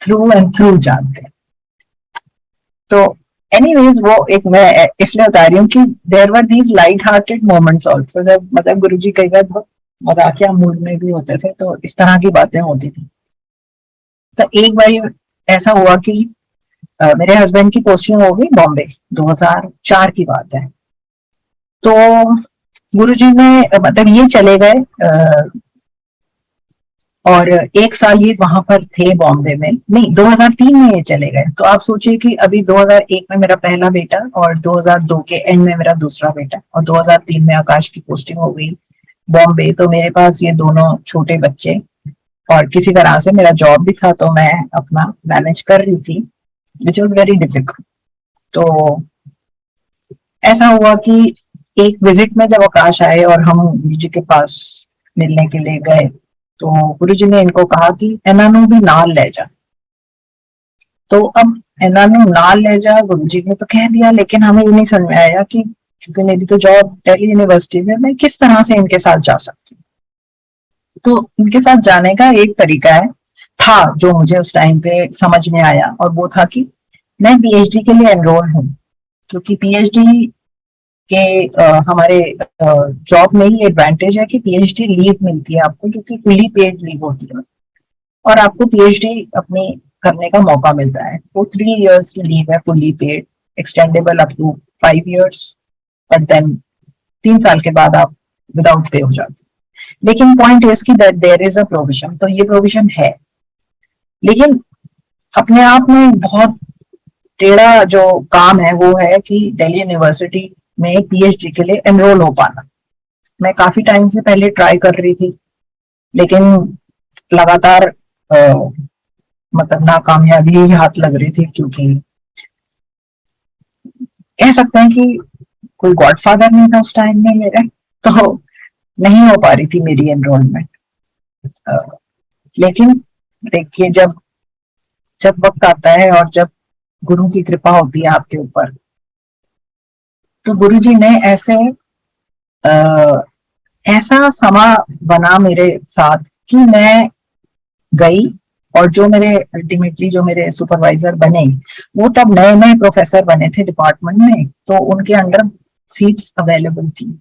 थ्रू एंड थ्रू जानते हैं। तो एनीवेज, वो एक मैं इसलिए बता रही हूँ कि there were these light hearted moments also, जब मतलब गुरुजी कई बार बहुत मजाकिया मूड में भी होते थे, तो इस तरह की बातें होती थी। तो एक बार ऐसा हुआ कि मेरे हस्बैंड की पोस्टिंग हो गई बॉम्बे, 2004 की बात है। तो गुरुजी ने मतलब ये चले गए, और 1 साल ये वहां पर थे बॉम्बे में, नहीं 2003 में ये चले गए। तो आप सोचिए कि अभी 2001 में मेरा पहला बेटा, और 2002 के एंड में मेरा दूसरा बेटा, और 2003 में आकाश की पोस्टिंग हो गई बॉम्बे। तो मेरे पास ये दोनों छोटे बच्चे, और किसी तरह से मेरा जॉब भी था, तो मैं अपना मैनेज कर रही थी, विच वॉज वेरी डिफिकल्ट। तो ऐसा हुआ कि एक विजिट में जब आकाश आए और हम गुरु जी के पास मिलने के लिए गए, तो गुरु जी ने इनको कहा कि एनानू भी नाल ले जा। तो अब एनानू नाल ले जा गुरु जी ने तो कह दिया, लेकिन हमें ये नहीं समझ में आया कि चूंकि मेरी तो जॉब दिल्ली यूनिवर्सिटी में, मैं किस तरह से इनके साथ जा सकती हूँ। तो इनके साथ जाने का एक तरीका था जो मुझे उस टाइम पे समझ में आया, और वो था कि मैं पीएचडी के लिए एनरोल हूँ, क्योंकि पीएचडी के हमारे जॉब में ही एडवांटेज है कि पीएचडी लीव मिलती है आपको, जो कि फुली पेड लीव होती है, और आपको पीएचडी अपनी करने का मौका मिलता है। वो 3 इयर्स की लीव है, fully paid, extendable up to 5 years, but then 3 साल के बाद आप विदाउट पे हो जाते हैं। लेकिन पॉइंट इज की that there is a provision, तो ये प्रोविजन है। लेकिन अपने आप में बहुत टेढ़ा जो काम है वो है कि दिल्ली यूनिवर्सिटी में पीएचडी के लिए एनरोल हो पाना। मैं काफी टाइम से पहले ट्राई कर रही थी, लेकिन लगातार मतलब नाकामयाबी ही हाथ लग रही थी, क्योंकि कह सकते हैं कि कोई गॉडफादर नहीं था उस टाइम में मेरे, तो नहीं हो पा रही थी मेरी एनरोलमेंट। लेकिन देखिए, जब जब वक्त आता है और जब गुरु की कृपा होती है आपके ऊपर, तो गुरु जी ने ऐसा समा बना मेरे साथ कि मैं गई, और जो मेरे अल्टीमेटली जो मेरे सुपरवाइजर बने, वो तब नए नए प्रोफेसर बने थे डिपार्टमेंट में, तो उनके अंडर सीट्स अवेलेबल थी।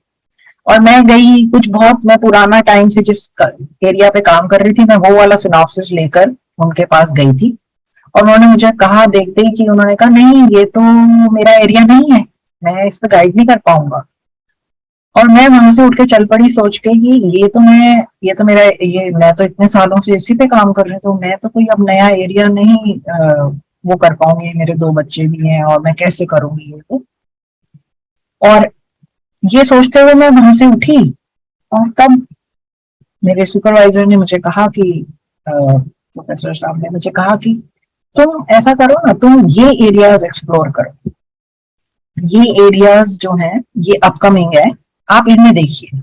और मैं गई, कुछ बहुत मैं पुराना टाइम से जिस एरिया पे काम कर रही थी, मैं वो वाला सिनॉप्सिस लेकर उनके पास गई थी। और उन्होंने मुझे कहा, देखते ही कि उन्होंने कहा नहीं ये तो मेरा एरिया नहीं है, मैं इस पे गाइड नहीं कर पाऊंगा। और मैं वहां से उठ के चल पड़ी सोच के कि मैं तो इतने सालों से इसी पे काम कर रही हूँ, तो मैं तो कोई अब नया एरिया नहीं वो कर पाऊंगी, मेरे 2 बच्चे भी हैं और मैं कैसे करूंगी ये तो। और ये सोचते हुए मैं वहां से उठी, और तब मेरे सुपरवाइजर ने मुझे कहा कि प्रोफेसर साहब ने मुझे कहा कि तुम ऐसा करो ना, तुम ये एरियाज एक्सप्लोर करो, ये एरियाज जो हैं ये अपकमिंग है, आप इनमें देखिए।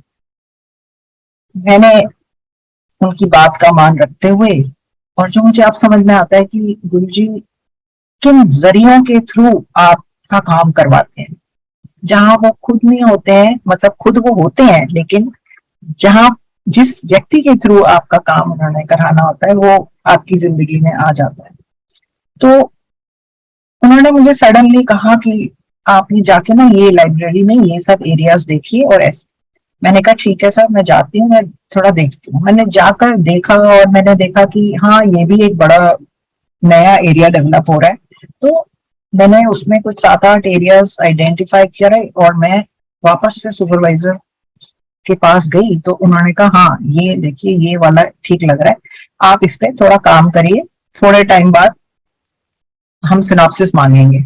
मैंने उनकी बात का मान रखते हुए, और जो मुझे अब समझ में आता है कि गुरुजी किन जरियों के थ्रू आपका काम करवाते हैं, जहां वो खुद नहीं होते हैं, मतलब खुद वो होते हैं, लेकिन जहां जिस व्यक्ति के थ्रू आपका काम उन्होंने कराना होता है वो आपकी जिंदगी में आ जाता है। तो उन्होंने मुझे सडनली कहा कि आप ये जाके ना ये लाइब्रेरी में ये सब एरियाज देखिए और ऐसे। मैंने कहा ठीक है सर, मैं जाती हूँ, मैं थोड़ा देखती हूँ। मैंने जाकर देखा और मैंने देखा कि हाँ, ये भी एक बड़ा नया एरिया डेवलप हो रहा है। तो मैंने उसमें कुछ 7-8 एरियाज आइडेंटिफाई करे और मैं वापस से सुपरवाइजर के पास गई, तो उन्होंने कहा हाँ, ये देखिए ये वाला ठीक लग रहा है, आप इस पे थोड़ा काम करिए, थोड़े टाइम बाद हम सिनॉप्सिस मांगेंगे।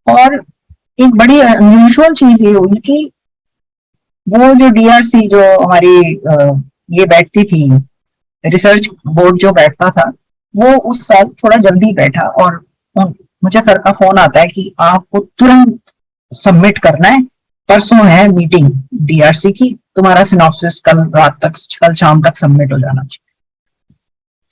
और एक बड़ी अनयूजुअल चीज ये हुई कि वो जो डीआरसी जो हमारी ये बैठती थी, रिसर्च बोर्ड जो बैठता था, वो उस साल थोड़ा जल्दी बैठा, और मुझे सर का फोन आता है कि आपको तुरंत सबमिट करना है, परसों है मीटिंग डीआरसी की, तुम्हारा सिनॉप्सिस कल रात तक, कल शाम तक सबमिट हो जाना चाहिए।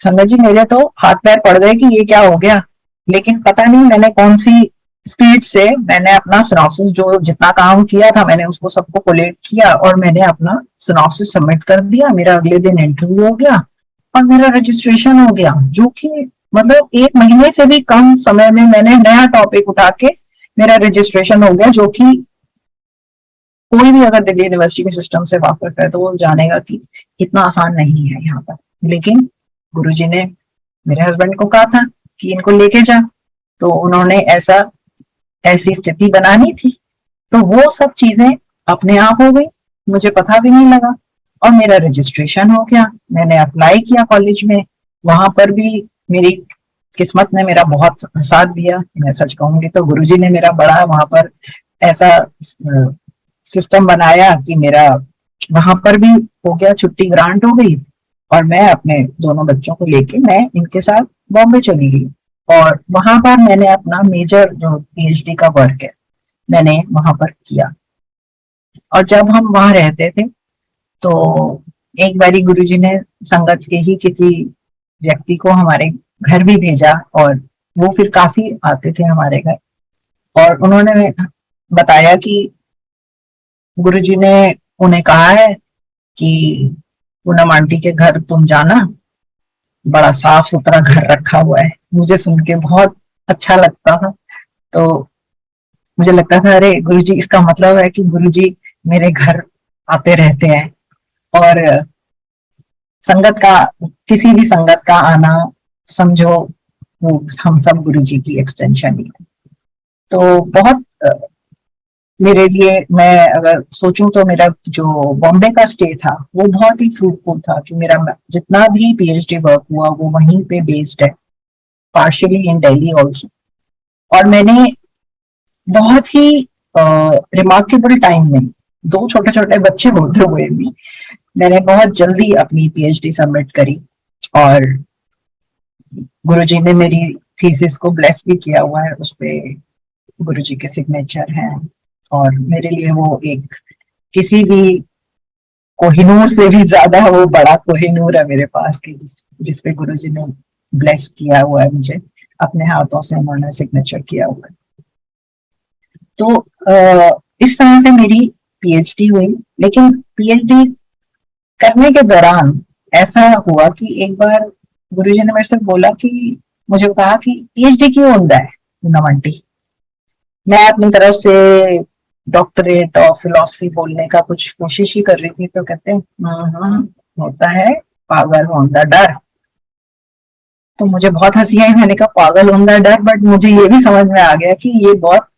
संगत जी, मेरे तो हाथ पैर पड़ गए कि ये क्या हो गया। लेकिन पता नहीं मैंने कौन सी स्पीड से मैंने अपना सिनॉप्सिस, जो जितना काम किया था मैंने उसको सबको कोलेट किया और मैंने अपना सिनॉप्सिस सबमिट कर दिया। मेरा अगले दिन इंटरव्यू हो गया और मेरा रजिस्ट्रेशन हो गया, जो कि मतलब 1 महीने से भी कम समय में मैंने नया टॉपिक उठा के मेरा रजिस्ट्रेशन हो गया, जो कि कोई भी अगर दिल्ली यूनिवर्सिटी के सिस्टम से वाकिफ है तो वो जानेगा कि इतना आसान नहीं है यहाँ पर। लेकिन गुरुजी ने मेरे हस्बैंड को कहा था कि इनको लेके जा, तो उन्होंने ऐसी स्थिति बनानी थी, तो वो सब चीजें अपने आप हो गई, मुझे पता भी नहीं लगा, और मेरा रजिस्ट्रेशन हो गया। मैंने अप्लाई किया कॉलेज में, वहां पर भी मेरी किस्मत ने मेरा बहुत साथ दिया। मैं सच कहूंगी तो गुरुजी ने मेरा बड़ा वहां पर ऐसा सिस्टम बनाया कि मेरा वहां पर भी हो गया, छुट्टी ग्रांट हो गई, और मैं अपने दोनों बच्चों को लेके मैं इनके साथ बॉम्बे चली गई। और वहां पर मैंने अपना मेजर जो पीएचडी का वर्क है मैंने वहां पर किया। और जब हम वहां रहते थे तो एक बारी गुरुजी ने संगत के ही किसी व्यक्ति को हमारे घर भी भेजा, और वो फिर काफी आते थे हमारे घर, और उन्होंने बताया कि गुरुजी ने उन्हें कहा है कि पूनम आंटी के घर तुम जाना, बड़ा साफ सुथरा घर रखा हुआ है। मुझे सुन के बहुत अच्छा लगता था। तो मुझे लगता था अरे गुरुजी, इसका मतलब है कि गुरुजी मेरे घर आते रहते हैं, और संगत का, किसी भी संगत का आना समझो वो हम सब गुरुजी की एक्सटेंशन ही है। तो बहुत मेरे लिए, मैं अगर सोचूं तो मेरा जो बॉम्बे का स्टे था वो बहुत ही फ्रूटफुल था, कि मेरा जितना भी पीएचडी वर्क हुआ वो वहीं पे बेस्ड है, पार्शियली इन दिल्ली ऑल्सो। और मैंने बहुत ही रिमार्केबल टाइम में, 2 छोटे छोटे बच्चे होते हुए भी मैंने बहुत जल्दी अपनी पीएचडी सबमिट करी, और गुरुजी ने मेरी थीसिस को ब्लेस भी किया हुआ है, उसपे गुरुजी के सिग्नेचर हैं। और मेरे लिए वो एक किसी भी कोहिनूर से भी ज्यादा वो बड़ा कोहिनूर है मेरे पास, की जिसपे गुरुजी ने ब्लेस किया हुआ है मुझे, अपने हाथों से उन्होंने सिग्नेचर किया हुआ है। तो इस तरह से मेरी पीएचडी हुई। लेकिन पीएचडी करने के दौरान ऐसा हुआ कि एक बार गुरुजी ने मेरे से बोला कि, मुझे कहा कि पीएचडी क्यों होता है पूनम आंटी। मैं अपनी तरफ से डॉक्टरेट और फिलॉसफी बोलने का कुछ कोशिश ही कर रही थी, तो कहते हैं होता है पागल होंदा डर। तो मुझे बहुत हंसी आई, मैंने कहा पागल होंदा डर, बट मुझे ये भी समझ में आ गया कि ये बहुत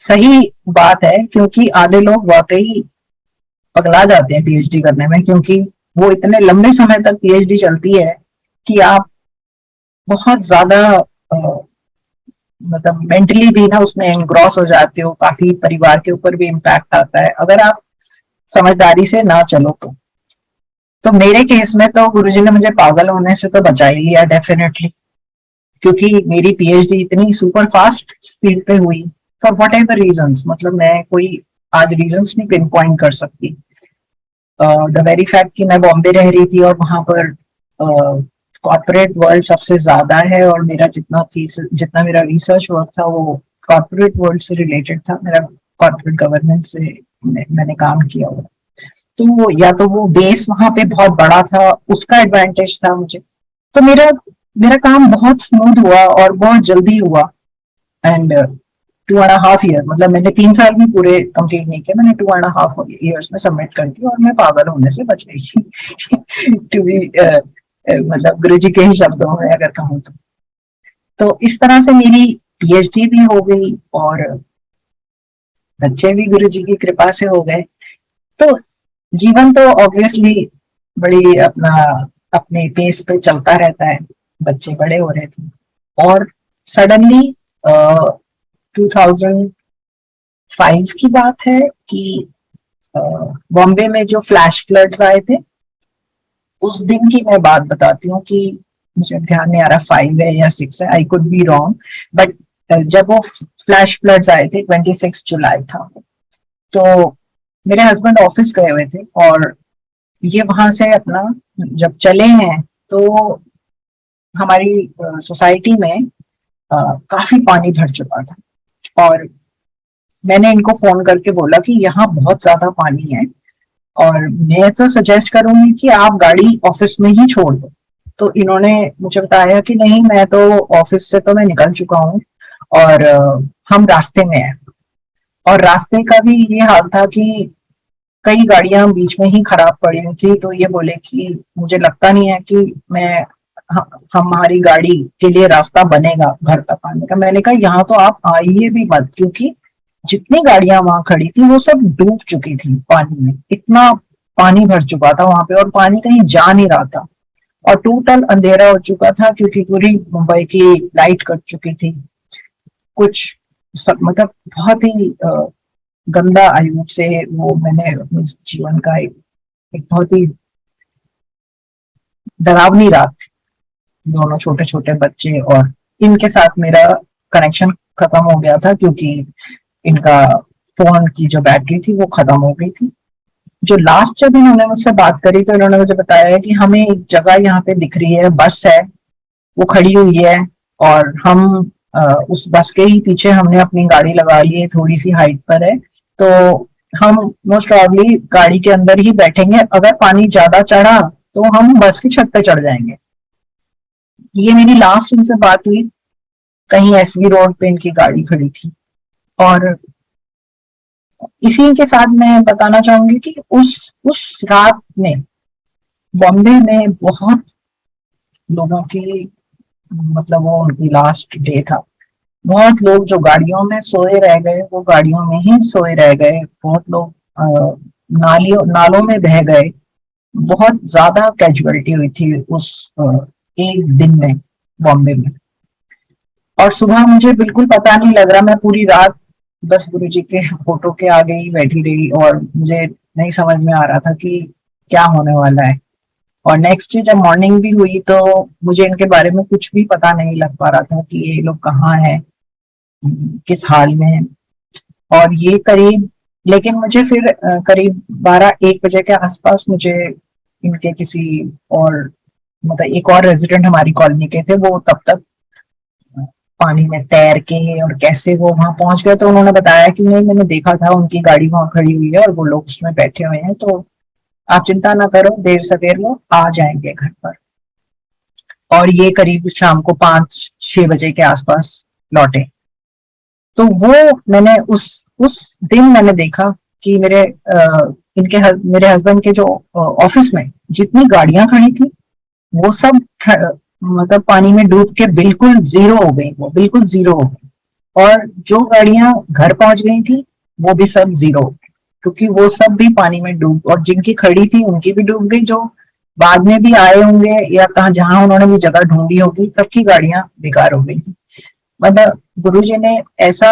सही बात है, क्योंकि आधे लोग वाकई पगला जाते हैं पीएचडी करने में, क्योंकि वो इतने लंबे समय तक पीएचडी चलती है कि आप बहुत ज्यादा मतलब मेंटली भी ना उसमें एनग्रॉस हो जाते हो, काफी परिवार के ऊपर भी इम्पैक्ट आता है अगर आप समझदारी से ना चलो तो मेरे केस में तो गुरुजी ने मुझे पागल होने से तो बचा ही लिया डेफिनेटली, क्योंकि मेरी पीएचडी इतनी सुपर फास्ट स्पीड पे हुई फॉर वट एवर रीजन। मतलब मैं कोई आज रीजन नहीं पिन पॉइंट कर सकती। द वेरी फैक्ट कि मैं बॉम्बे रह रही थी और वहां पर कॉर्पोरेट वर्ल्ड सबसे ज्यादा है, और मेरा जितना मेरा रिसर्च वर्क था वो कॉर्पोरेट वर्ल्ड से रिलेटेड था। मेरा कॉर्पोरेट गवर्नेंस से मैंने काम किया हुआ, तो या तो वो बेस वहां पे बहुत बड़ा था, उसका एडवांटेज था मुझे। तो मेरा मेरा काम बहुत स्मूथ हुआ और बहुत जल्दी हुआ। एंड 2.5 ईयर, मतलब मैंने 3 साल भी पूरे कंप्लीट नहीं किया, मैंने 2.5 ईयर्स में सबमिट कर दी और मैं पागल होने से बच गई टू बी मतलब गुरुजी के ही शब्दों में अगर कहूँ तो इस तरह से मेरी पीएचडी भी हो गई और बच्चे भी गुरुजी की कृपा से हो गए। तो जीवन तो ऑब्वियसली बड़ी अपने पेस पे चलता रहता है। बच्चे बड़े हो रहे थे और सडनली 2005 की बात है कि बॉम्बे में जो फ्लैश फ्लड्स आए थे, उस दिन की मैं बात बताती हूँ कि मुझे ध्यान नहीं आ रहा 5 है या 6 है, I could be wrong, but जब वो फ्लैश फ्लड्स आए थे 26 जुलाई था, तो मेरे हस्बैंड ऑफिस गए हुए थे और ये वहां से अपना जब चले हैं तो हमारी सोसाइटी में काफी पानी भर चुका था और मैंने इनको फोन करके बोला कि यहाँ बहुत ज्यादा पानी है और मैं तो सजेस्ट करूंगी कि आप गाड़ी ऑफिस में ही छोड़ दो। तो इन्होंने मुझे बताया कि नहीं, मैं तो ऑफिस से तो मैं निकल चुका हूँ और हम रास्ते में हैं। और रास्ते का भी ये हाल था कि कई गाड़ियां बीच में ही खराब पड़ी हुई थी, तो ये बोले कि मुझे लगता नहीं है कि हमारी गाड़ी के लिए रास्ता बनेगा घर तक आने का। मैंने कहा यहाँ तो आप आइए भी मत, क्योंकि जितनी गाड़ियां वहां खड़ी थी वो सब डूब चुकी थी पानी में, इतना पानी भर चुका था वहां पे और पानी कहीं जा नहीं रहा था और टोटल अंधेरा हो चुका था क्योंकि पूरी मुंबई की लाइट कट चुकी थी। कुछ मतलब बहुत ही गंदा आयुब से वो मैंने अपने जीवन का एक बहुत ही डरावनी रात थी। दोनों छोटे छोटे बच्चे और इनके साथ मेरा कनेक्शन खत्म हो गया था क्योंकि इनका फोन की जो बैटरी थी वो खत्म हो गई थी। जो लास्ट जब इन्होंने मुझसे बात करी तो इन्होंने मुझे बताया कि हमें एक जगह यहाँ पे दिख रही है, बस है वो खड़ी हुई है और हम उस बस के ही पीछे हमने अपनी गाड़ी लगा ली है, थोड़ी सी हाइट पर है, तो हम मोस्ट प्रॉब्ली गाड़ी के अंदर ही बैठेंगे, अगर पानी ज्यादा चढ़ा तो हम बस की छत पे चढ़ जाएंगे। ये मेरी लास्ट इनसे बात हुई, कहीं एसवी रोड पे इनकी गाड़ी खड़ी थी। और इसी के साथ मैं बताना चाहूंगी कि उस रात में बॉम्बे में बहुत लोगों की मतलब वो उनकी लास्ट डे था। बहुत लोग जो गाड़ियों में सोए रह गए वो गाड़ियों में ही सोए रह गए, बहुत लोग नालों में बह गए, बहुत ज्यादा कैजुअलिटी हुई थी उस एक दिन में बॉम्बे में। और सुबह मुझे बिल्कुल पता नहीं लग रहा, मैं पूरी रात बस गुरुजी के फोटो के आगे ही बैठी रही और मुझे नहीं समझ में आ रहा था कि क्या होने वाला है। और नेक्स्ट डे जब मॉर्निंग भी हुई तो मुझे इनके बारे में कुछ भी पता नहीं लग पा रहा था कि ये लोग कहाँ हैं, किस हाल में है। और ये करीब, लेकिन मुझे फिर करीब 12-1 बजे के आसपास मुझे इनके किसी और मतलब एक और रेजिडेंट हमारी कॉलोनी के थे, वो तब तक पानी में तैर के और कैसे वो वहां पहुंच गए, तो उन्होंने बताया कि नहीं मैंने देखा था उनकी गाड़ी वहां खड़ी हुई है और वो लोग उसमें बैठे हुए हैं, तो आप चिंता ना करो, देर सवेर वो आ जाएंगे घर पर। और ये करीब शाम को 5-6 बजे के आसपास लौटे। तो वो मैंने उस दिन मैंने देखा कि मेरे हस्बैंड के जो ऑफिस में जितनी गाड़ियां खड़ी थी वो सब मतलब पानी में डूब के बिल्कुल जीरो हो गई, वो बिल्कुल जीरो हो गई। और जो गाड़ियां घर पहुंच गई थी वो भी सब जीरो हो गई। क्योंकि वो सब भी पानी में डूब, और जिनकी खड़ी थी उनकी भी डूब गई, जो बाद में भी आए होंगे या कहा जहां उन्होंने भी जगह ढूंढी होगी, सबकी गाड़ियां बेकार हो गई थी। मतलब गुरुजी ने ऐसा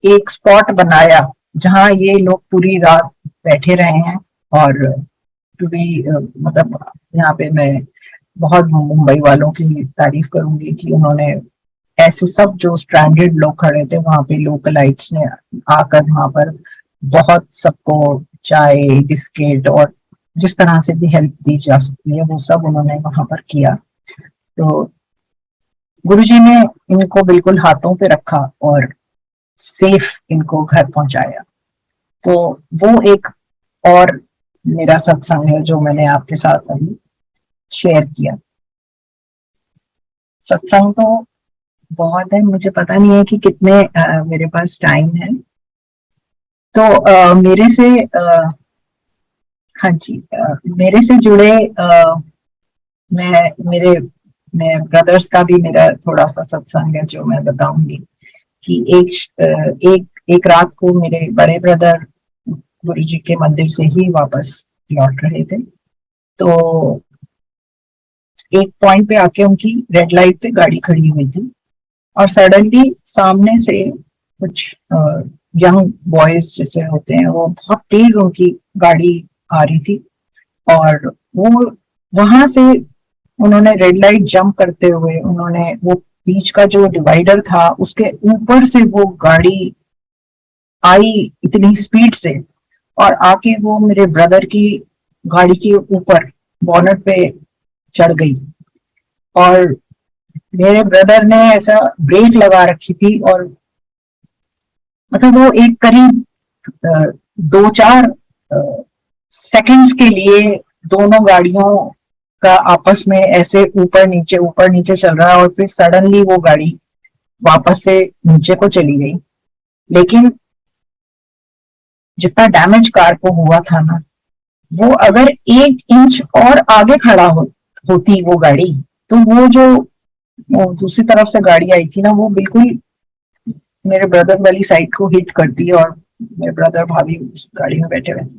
एक स्पॉट बनाया जहां ये लोग पूरी रात बैठे रहे हैं। और टू बी मतलब यहाँ पे मैं बहुत मुंबई वालों की तारीफ करूंगी कि उन्होंने ऐसे सब जो स्ट्रैंडेड लोग खड़े थे वहां पे, लोकलाइट्स ने आकर वहां पर बहुत सबको चाय बिस्किट और जिस तरह से भी हेल्प दी जा सकती है वो सब उन्होंने वहां पर किया। तो गुरुजी ने इनको बिल्कुल हाथों पे रखा और सेफ इनको घर पहुंचाया। तो वो एक और मेरा सत्संग है जो मैंने आपके साथ अभी शेयर किया। सत्संग तो बहुत है, मुझे पता नहीं है कि कितने मेरे पास टाइम है। तो मेरे से हाँ जी, मेरे से जुड़े मैं ब्रदर्स का भी मेरा थोड़ा सा सत्संग है जो मैं बताऊंगी। कि एक रात को मेरे बड़े ब्रदर गुरुजी के मंदिर से ही वापस लौट रहे थे। तो एक पॉइंट पे आके उनकी रेड लाइट पे गाड़ी खड़ी हुई थी और सडनली सामने से कुछ यंग बॉयज जैसे होते हैं वो बहुत तेज उनकी गाड़ी आ रही थी। और वो वहां से उन्होंने रेड लाइट जंप करते हुए उन्होंने वो बीच का जो डिवाइडर था उसके ऊपर से वो गाड़ी आई इतनी स्पीड से और आके वो मेरे ब्रदर की गाड़ी के ऊपर बॉनेट पे चढ़ गई। और मेरे ब्रदर ने ऐसा ब्रेक लगा रखी थी और मतलब वो एक करीब 2-4 सेकंड्स के लिए दोनों गाड़ियों का आपस में ऐसे ऊपर नीचे चल रहा है और फिर सडनली वो गाड़ी वापस से नीचे को चली गई। लेकिन जितना डैमेज कार को हुआ था ना, वो अगर 1 इंच और आगे खड़ा होती वो गाड़ी, तो वो जो वो दूसरी तरफ से गाड़ी आई थी ना वो बिल्कुल मेरे ब्रदर वाली साइड को हिट करती और मेरे ब्रदर भाभी उस गाड़ी में बैठे हुए थे।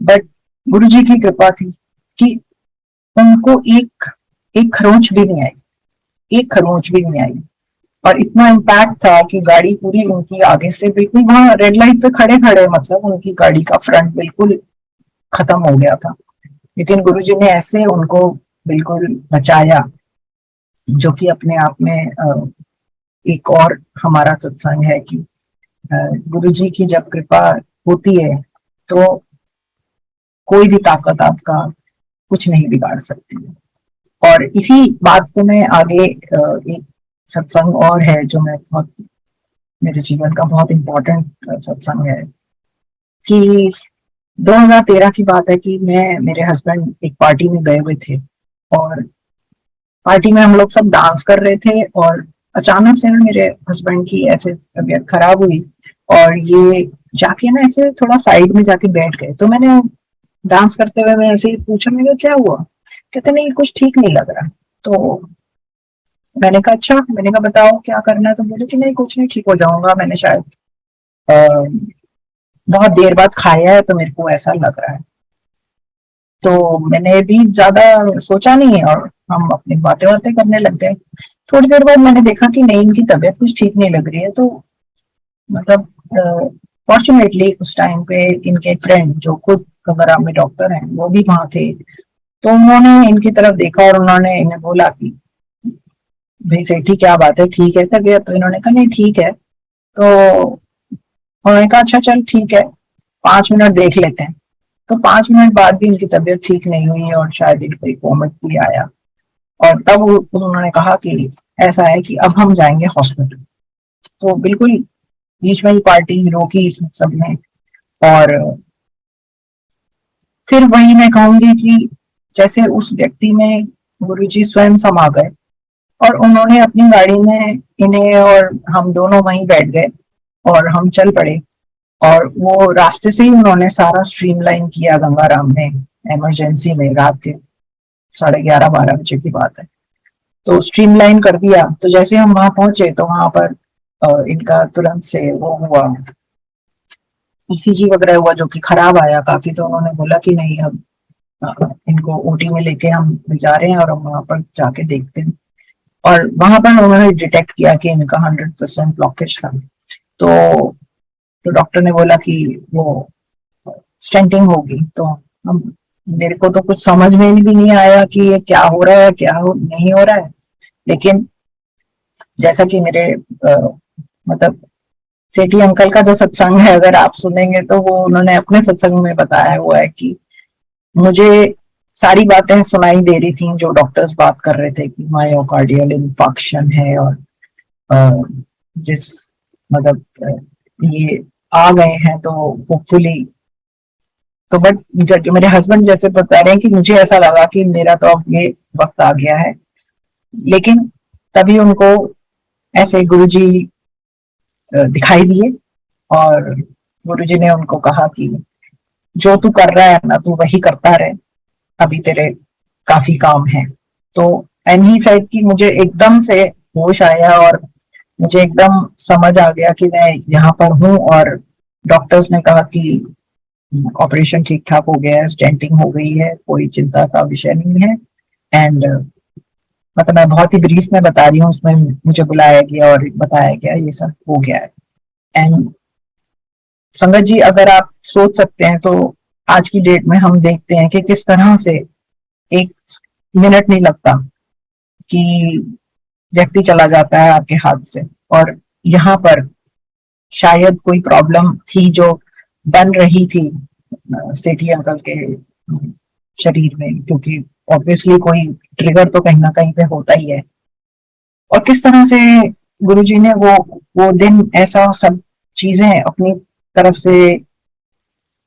बट गुरु जी की कृपा थी कि उनको एक खरोंच भी नहीं आई, एक खरोंच भी नहीं आई। और इतना इम्पैक्ट था कि गाड़ी पूरी उनकी आगे से बिल्कुल वहां रेड लाइट पे खड़े खड़े मतलब उनकी गाड़ी का फ्रंट बिल्कुल खत्म हो गया था। लेकिन गुरुजी ने ऐसे उनको बिल्कुल बचाया, जो कि अपने आप में एक और हमारा सत्संग है कि गुरुजी की जब कृपा होती है तो कोई भी ताकत आपका कुछ नहीं बिगाड़ सकती है। और इसी बात को मैं आगे एक सत्संग और है जो मैं बहुत मेरे जीवन का बहुत इम्पोर्टेंट सत्संग है कि 2013 की बात है कि मैं मेरे हस्बैंड एक पार्टी में गए हुए थे और पार्टी में हम लोग सब डांस कर रहे थे और अचानक से ना मेरे हस्बैंड की ऐसे तबीयत खराब हुई और ये जाके ना ऐसे थोड़ा साइड में जाके बैठ गए। तो मैंने डांस करते हुए मैं ऐसे ही पूछा, मैंने क्या हुआ? कहते नहीं कुछ ठीक नहीं लग रहा। तो मैंने कहा अच्छा, मैंने कहा बताओ क्या करना है? तो बोले कि नहीं कुछ नहीं, ठीक हो जाऊंगा, मैंने शायद बहुत देर बाद खाया है तो मेरे को ऐसा लग रहा है। तो मैंने भी ज्यादा सोचा नहीं और हम अपनी बातें बातें करने लग गए। थोड़ी देर बाद मैंने देखा कि नहीं इनकी तबीयत कुछ ठीक नहीं लग रही है। तो मतलब फॉर्चुनेटली उस टाइम पे इनके फ्रेंड जो खुद गंगाराम में डॉक्टर हैं वो भी वहां थे। तो उन्होंने इनकी तरफ देखा और उन्होंने इन्हें बोला कि भाई सेठी क्या बात है, ठीक है तबीयत? तो इन्होंने कहा नहीं ठीक है। तो उन्होंने कहा अच्छा चल ठीक है 5 मिनट देख लेते हैं। तो 5 मिनट बाद भी इनकी तबीयत ठीक नहीं हुई और शायद इनको एक वॉमिट भी आया। और तब उन्होंने कहा कि ऐसा है कि अब हम जाएंगे हॉस्पिटल। तो बिल्कुल बीच में ही पार्टी रोकी सबने। और फिर वही मैं कहूंगी कि जैसे उस व्यक्ति में गुरुजी स्वयं समा गए और उन्होंने अपनी गाड़ी में इन्हें और हम दोनों वहीं बैठ गए और हम चल पड़े। और वो रास्ते से ही उन्होंने सारा स्ट्रीमलाइन किया गंगाराम में, इमरजेंसी में, रात के 11:30-12 बजे की बात है। तो स्ट्रीमलाइन कर दिया। तो जैसे हम वहां पहुंचे तो वहां पर इनका तुरंत से वो हुआ, ईसीजी वगैरह हुआ जो कि खराब आया काफी, तो उन्होंने बोला कि नहीं अब इनको ओटी में लेके हम ले जा रहे हैं और हम वहां पर जाके देखते हैं। और वहां पर उन्होंने डिटेक्ट किया कि इनका 100% ब्लॉकेज था। तो डॉक्टर ने बोला कि वो स्टेंटिंग होगी। तो हम मेरे को तो कुछ समझ में भी नहीं आया कि ये क्या हो रहा है नहीं हो रहा है। लेकिन जैसा कि मेरे मतलब सेठी अंकल का जो सत्संग है अगर आप सुनेंगे तो वो उन्होंने अपने सत्संग में बताया हुआ है कि मुझे सारी बातें सुनाई दे रही थी जो डॉक्टर्स बात कर रहे थे कि मायोकार्डियल इंफाक्शन है और जिस मतलब ये आ गए हैं तो होपफुली। तो बट मेरे हस्बैंड जैसे बता रहे हैं कि मुझे ऐसा लगा कि मेरा तो अब ये वक्त आ गया है। लेकिन तभी उनको ऐसे गुरुजी दिखाई दिए और गुरुजी ने उनको कहा कि जो तू कर रहा है ना तू वही करता रहे, अभी तेरे काफी काम है। तो एंड ही सेड कि मुझे एकदम से होश आया और मुझे एकदम समझ आ गया कि मैं यहाँ पर हूँ। और डॉक्टर्स ने कहा कि ऑपरेशन ठीक ठाक हो गया है, स्टेंटिंग हो गई है, कोई चिंता का विषय नहीं है। एंड मतलब मैं बहुत ही ब्रीफ में बता रही हूँ, उसमें मुझे बुलाया गया और बताया गया ये सब हो गया है। एंड संगत जी अगर आप सोच सकते हैं तो आज की डेट में हम देखते हैं कि किस तरह से एक मिनट नहीं लगता कि व्यक्ति चला जाता है आपके हाथ से। और यहाँ पर शायद कोई प्रॉब्लम थी जो बन रही थी सेठी अंकल के शरीर में, क्योंकि ऑब्वियसली कोई ट्रिगर तो कहीं ना कहीं पे होता ही है। और किस तरह से गुरुजी ने वो दिन ऐसा सब चीजें अपनी तरफ से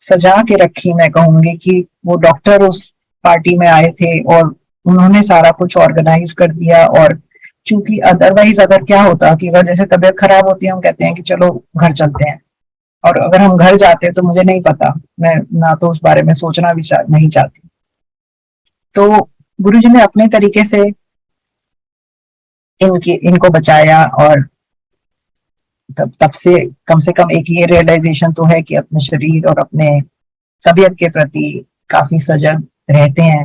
सजा के रखी, मैं कहूंगी कि वो डॉक्टर उस पार्टी में आए थे और उन्होंने सारा कुछ ऑर्गेनाइज कर दिया। और चूंकि अदरवाइज अगर क्या होता कि अगर जैसे तबीयत खराब होती है हम कहते हैं कि चलो घर चलते हैं, और अगर हम घर जाते तो मुझे नहीं पता, मैं ना तो उस बारे में सोचना भी नहीं चाहती। तो गुरुजी ने अपने तरीके से इनको बचाया। और तब से कम एक ये रियलाइजेशन तो है कि अपने शरीर और अपने तबीयत के प्रति काफी सजग रहते हैं।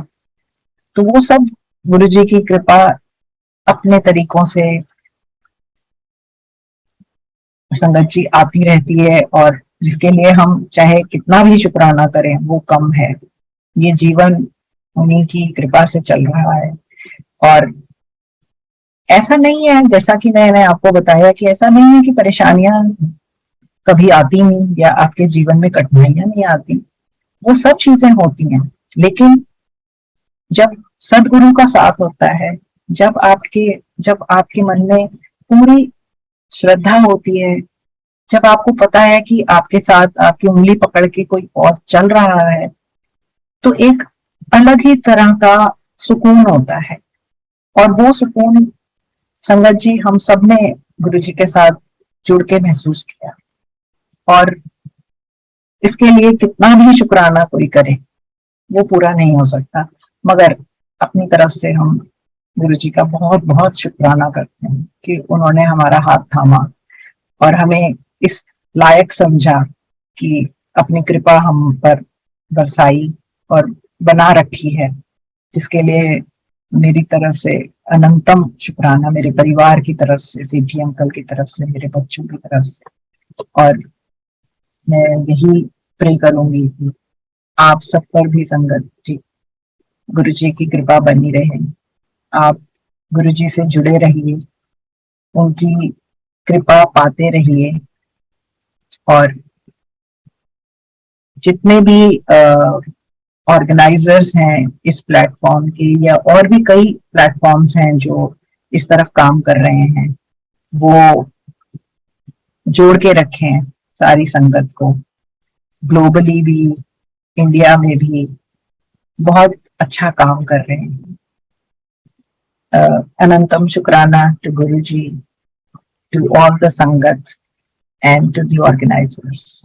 तो वो सब गुरुजी की कृपा अपने तरीकों से संगत जी आती रहती है, और जिसके लिए हम चाहे कितना भी शुक्राना करें वो कम है। ये जीवन उन्हीं की कृपा से चल रहा है। और ऐसा नहीं है, जैसा कि मैंने आपको बताया कि ऐसा नहीं है कि परेशानियां कभी आती नहीं या आपके जीवन में कठिनाइयां नहीं आती, वो सब चीजें होती हैं। लेकिन जब सदगुरु का साथ होता है, जब आपके मन में पूरी श्रद्धा होती है, जब आपको पता है कि आपके साथ आपकी उंगली पकड़ के कोई और चल रहा है, तो एक अलग ही तरह का सुकून होता है। और वो सुकून संगत जी हम सब ने गुरु जी के साथ जुड़ के महसूस किया। और इसके लिए कितना भी शुक्राना कोई करे वो पूरा नहीं हो सकता, मगर अपनी तरफ से हम गुरु जी का बहुत बहुत शुक्राना करते हैं कि उन्होंने हमारा हाथ थामा और हमें इस लायक समझा कि अपनी कृपा हम पर बरसाई और बना रखी है, जिसके लिए मेरी तरफ से अनंतम शुक्राना, मेरे परिवार की तरफ से, सेठी अंकल की तरफ से, मेरे बच्चों की तरफ से। और मैं यही प्रे करूंगी कि आप सब पर भी संगत जी गुरु जी की कृपा बनी रहे। आप गुरु जी से जुड़े रहिए, उनकी कृपा पाते रहिए। और जितने भी ऑर्गेनाइजर्स हैं इस प्लेटफॉर्म के, या और भी कई प्लेटफॉर्म्स हैं जो इस तरफ काम कर रहे हैं, वो जोड़ के रखें सारी संगत को। ग्लोबली भी, इंडिया में भी बहुत अच्छा काम कर रहे हैं। अनंतम शुक्राना to Guru ji, to all the संगत एंड टू द ऑर्गेनाइजर्स।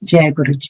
जय गुरु जी।